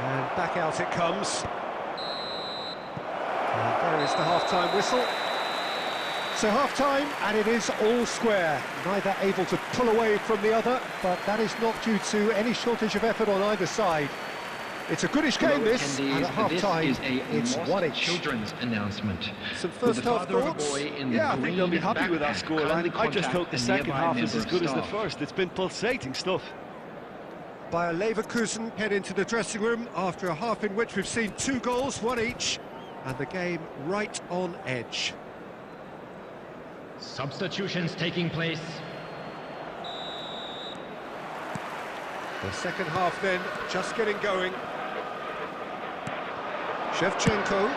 And back out it comes. And there is the half-time whistle. So half-time, and it is all square. Neither able to pull away from the other, but that is not due to any shortage of effort on either side. It's a goodish game, this, and at half-time, it's one each. Children's announcement. Some first-half thoughts? Yeah, I think they'll be happy with that scoreline. I just hope the second half is as good as the first. It's been pulsating stuff. Bayer Leverkusen head into the dressing room after a half in which we've seen 2 goals, one each, and the game right on edge. Substitutions taking place. The second half then, just getting going. Shevchenko.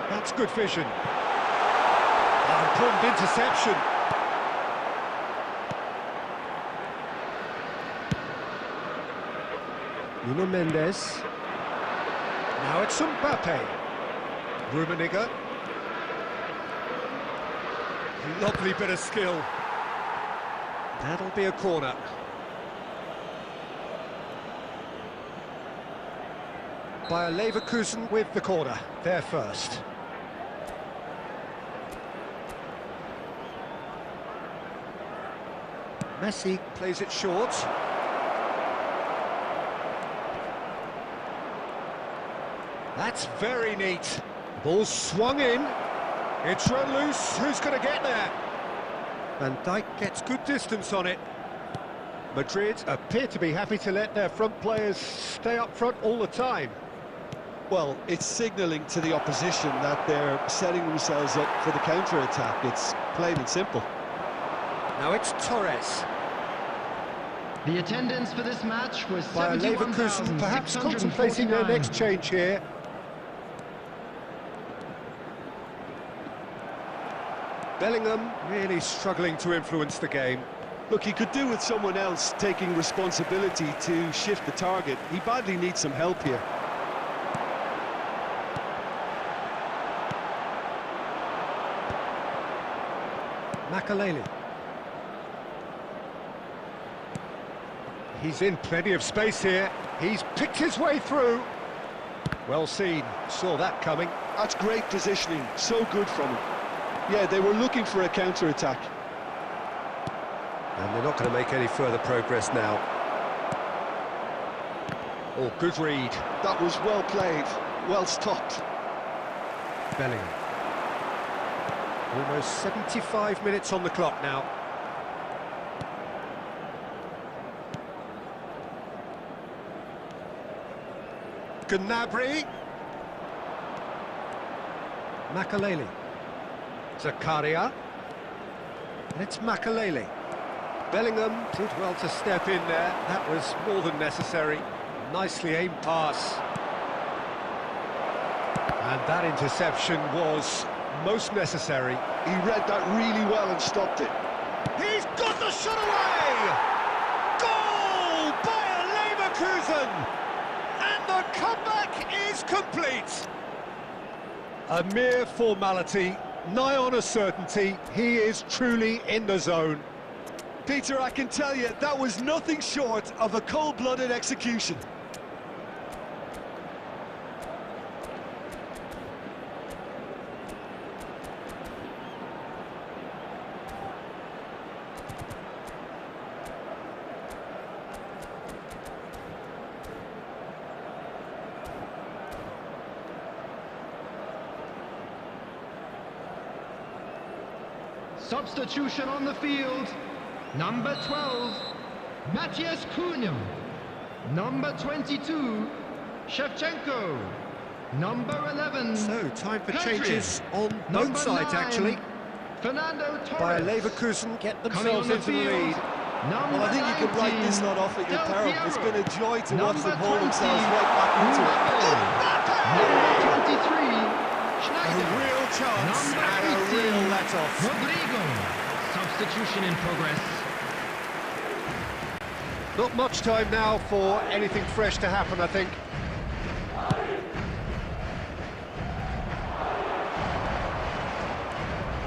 That's good vision. Important interception. Nuno Mendes. Now it's Mbappe. Rummenigge. Lovely bit of skill. That'll be a corner. Bayer Leverkusen with the corner, there first. Messi plays it short. That's very neat. Ball swung in. It's run loose. Who's going to get there? Van Dijk gets good distance on it. Madrid appear to be happy to let their front players stay up front all the time. Well, it's signalling to the opposition that they're setting themselves up for the counter-attack. It's plain and simple. Now it's Torres. The attendance for this match was Bayer Leverkusen perhaps contemplating their next change here. Bellingham really struggling to influence the game. Look, he could do with someone else taking responsibility to shift the target. He badly needs some help here. Makaleli. He's in plenty of space here. He's picked his way through. Well seen, saw that coming. That's great positioning, so good from him. Yeah, they were looking for a counter-attack. And they're not going to make any further progress now. Oh, good read. That was well played, well stopped. Bellingham. Almost 75 minutes on the clock now. Gnabry. Makaleli. Zakaria. And it's Makaleli. Bellingham did well to step in there. That was more than necessary. Nicely aimed pass. And that interception was most necessary. He read that really well and stopped it. He's got the shot away! Goal! Bayer Leverkusen! And the comeback is complete! A mere formality, nigh on a certainty. He is truly in the zone. Peter, I can tell you, that was nothing short of a cold-blooded execution. Substitution on the field. Number 12, Matthias Cunha. Number 22, Shevchenko. Number 11, So, time for Pedri. changes on Number both sides, 9, actually. Fernando Bayer Torres. Leverkusen get Coming on themselves the into the field, lead. Number Well, I think you can write 19, this lot off at your Del peril. Piero. It's been a joy to watch Number them haul 20, themselves right back into it. Number 23, A Schneider. real chance Number and a 18, real let-off. Rodrigo. Substitution in progress. Not much time now for anything fresh to happen, I think.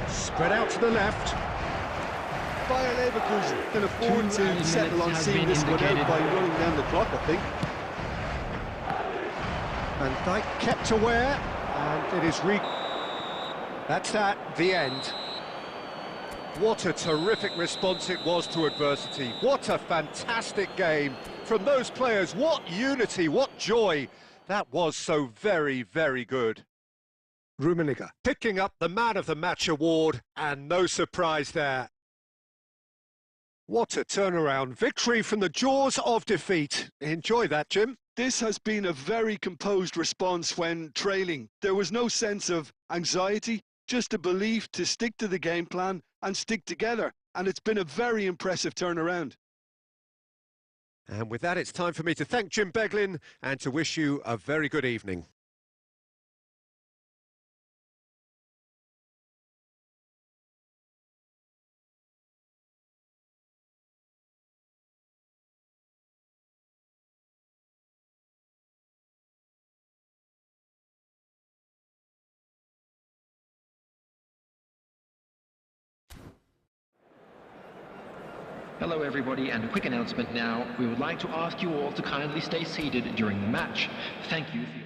Spread out to the left. Bayer Leverkusen can afford to added settle on minutes seeing has this been one out indicated. by running down the clock, I think. Van Dijk kept aware, and it is That's the end. What a terrific response it was to adversity. What a fantastic game from those players. What unity, what joy. That was so very, very good. Rummenigge picking up the Man of the Match award, and no surprise there. What a turnaround. Victory from the jaws of defeat. Enjoy that, Jim. This has been a very composed response when trailing. There was no sense of anxiety, just a belief to stick to the game plan and stick together. And it's been a very impressive turnaround. And with that, it's time for me to thank Jim Beglin and to wish you a very good evening. Hello everybody, and a quick announcement now. We would like to ask you all to kindly stay seated during the match. Thank you for your...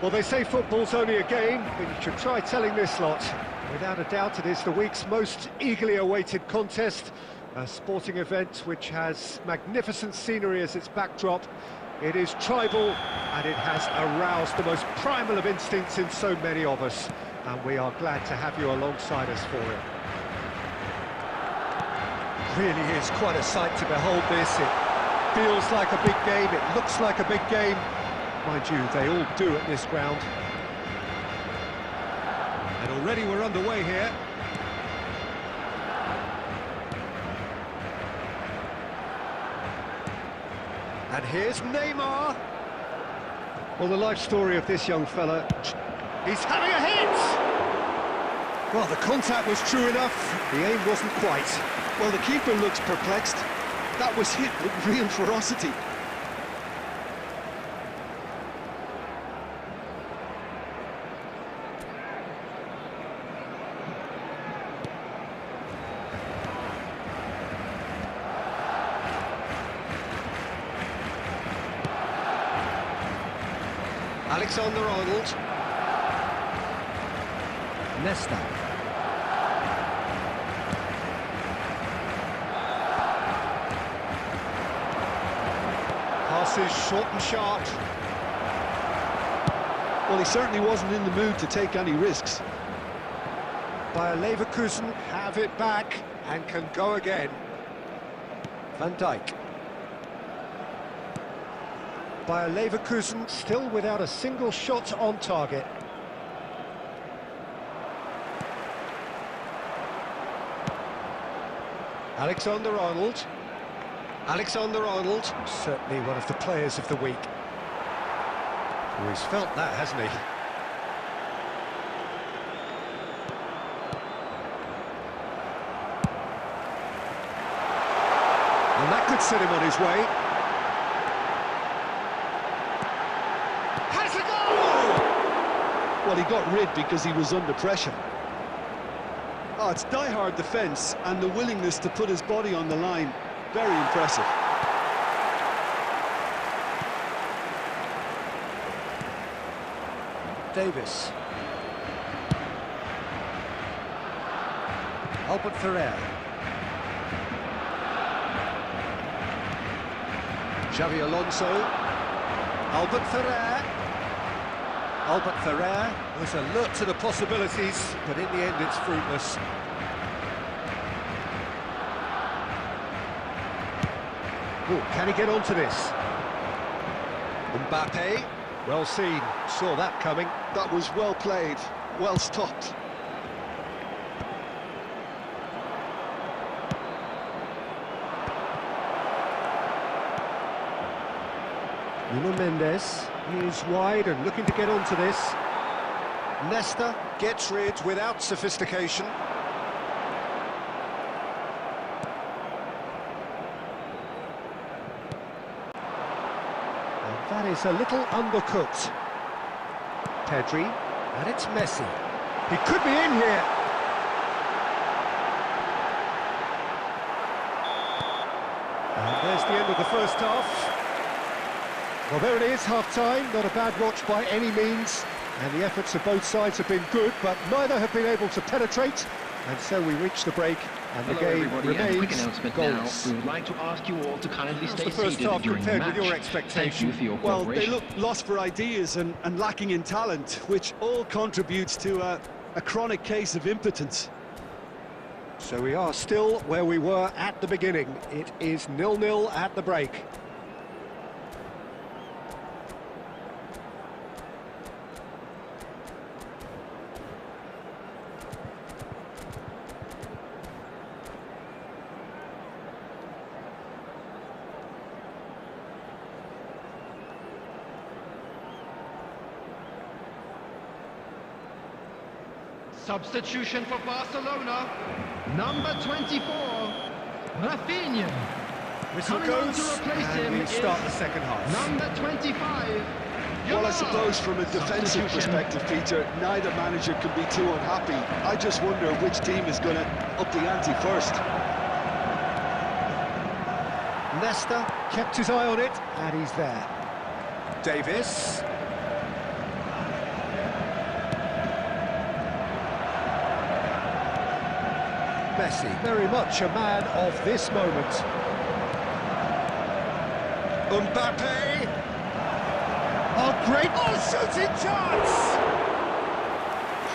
Well, they say football's only a game, but you should try telling this lot. Without a doubt, it is the week's most eagerly awaited contest, a sporting event which has magnificent scenery as its backdrop. It is tribal, and it has aroused the most primal of instincts in so many of us, and we are glad to have you alongside us for it. Really is quite a sight to behold this. It feels like a big game, it looks like a big game. Mind you, they all do at this ground. And already we're underway here. And here's Neymar. Well, the life story of this young fella. He's having a hit! Well, the contact was true enough, the aim wasn't quite. Well, the keeper looks perplexed. That was hit with real ferocity. Alexander-Arnold. Nesta. Passes short and sharp. Well, he certainly wasn't in the mood to take any risks. Bayer Leverkusen have it back and can go again. Van Dijk. Bayer Leverkusen still without a single shot on target. Alexander-Arnold. Alexander-Arnold, certainly one of the players of the week. Oh, he's felt that, hasn't he? And that could set him on his way. Has a goal! Well, he got rid because he was under pressure. Oh, it's die-hard defence and the willingness to put his body on the line. Very impressive. Davis. Albert Ferrer. Xavi Alonso. Albert Ferrer. Albert Ferrer was alert to the possibilities, but in the end it's fruitless. Ooh, can he get onto this? Mbappe. Well seen, saw that coming. That was well played, well stopped. Nuno Mendes is wide and looking to get onto this. Nesta gets rid without sophistication. And that is a little undercooked. Pedri, and it's Messi. He could be in here. And there's the end of the first half. Well, there it is, half-time. Not a bad watch by any means. And the efforts of both sides have been good, but neither have been able to penetrate. And so we reach the break, and the game everybody, remains and a quick announcement goals. now. We would like to ask you all to kindly stay first seated half during the compared match. with your Thank expectation? you for your Well, they cooperation. look lost for ideas and lacking in talent, which all contributes to a chronic case of impotence. So we are still where we were at the beginning. It is 0-0 at the break. Substitution for Barcelona, number 24, Rafinha. Whistle Coming on goes, to replace him and we is start the second half. Number 25. Well, I suppose from a defensive perspective, Peter, neither manager can be too unhappy. I just wonder which team is going to up the ante first. Nesta kept his eye on it, and he's there. Davis. Messi, very much a man of this moment. Mbappe. Oh, great! Oh, shooting chance!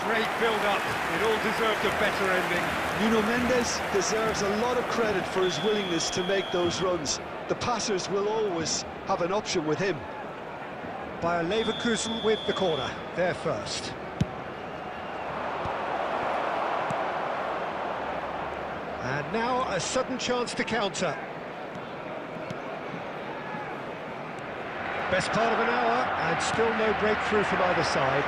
Great build-up. It all deserved a better ending. Nuno Mendes deserves a lot of credit for his willingness to make those runs. The passers will always have an option with him. Bayer Leverkusen with the corner. They're first. And now a sudden chance to counter. Best part of an hour, and still no breakthrough from either side.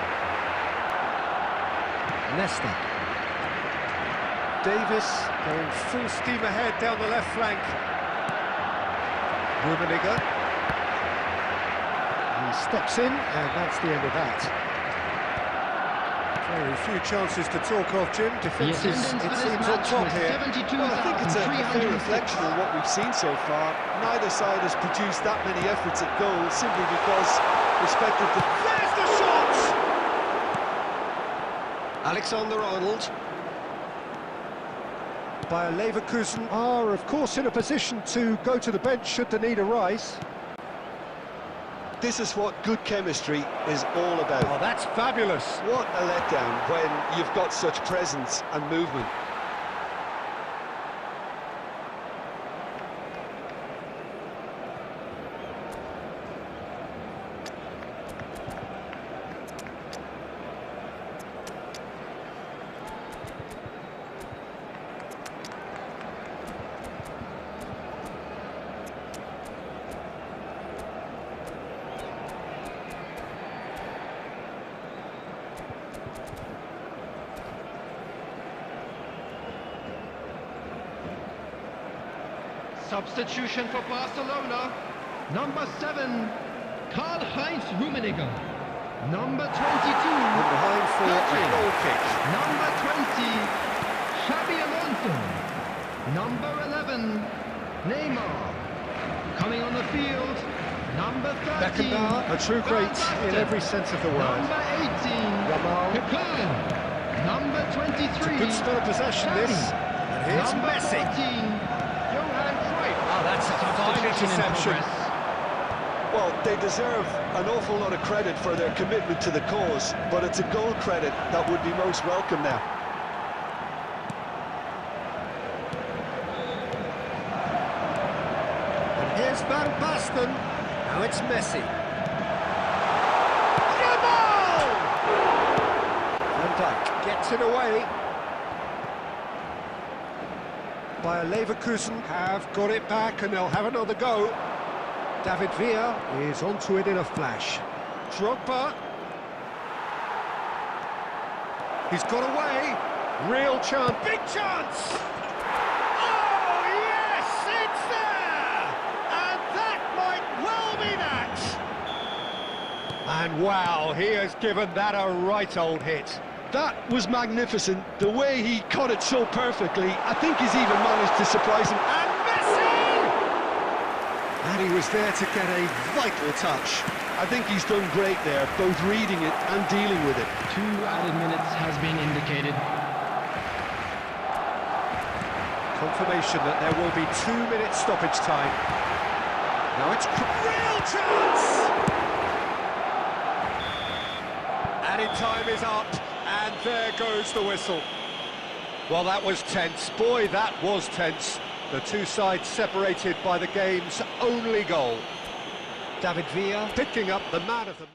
Nesta. Davis going full steam ahead down the left flank. Rummenigge. He steps in, and that's the end of that. Very few chances to talk of, Jim. Defences, it seems, on top here. Well, I think it's a fair reflection of what we've seen so far. Neither side has produced that many efforts at goal simply because respective... There's the shot! Alexander-Arnold. Bayer Leverkusen are, of course, in a position to go to the bench should the need arise. This is what good chemistry is all about. Oh, that's fabulous. What a letdown when you've got such presence and movement. Substitution for Barcelona. Number 7, Karl-Heinz Rummenigge. Number 22, From behind for a goal kick. Number 20, Xabi Alonso. Number 11, Neymar. Coming on the field, number 13, Beckenbauer, a true great in every sense of the word. Number 18, Yamal. Coquelin. Number 23, Good spell of possession, this. And here's number Messi. 14, Johan Cruyff. Oh, that's a fine Substitution in interception. progress. Well, they deserve an awful lot of credit for their commitment to the cause, but it's a goal credit that would be most welcome now. And here's Van Basten. Now it's Messi. Yamal! Van Dijk gets it away. Bayer Leverkusen have got it back and they'll have another go. David Villa is onto it in a flash. Drogba. He's got away. Real chance. Big chance! Oh, yes! It's there! And that might well be that! And wow, he has given that a right old hit. That was magnificent. The way he caught it so perfectly, I think he's even managed to surprise him. And Messi! And he was there to get a vital touch. I think he's done great there, both reading it and dealing with it. 2 added minutes has been indicated. Confirmation that there will be 2-minute stoppage time. Now it's real chance! Added time is up, and there goes the whistle. Well, that was tense. Boy, that was tense. The two sides separated by the game's only goal. David Villa picking up the man of the match.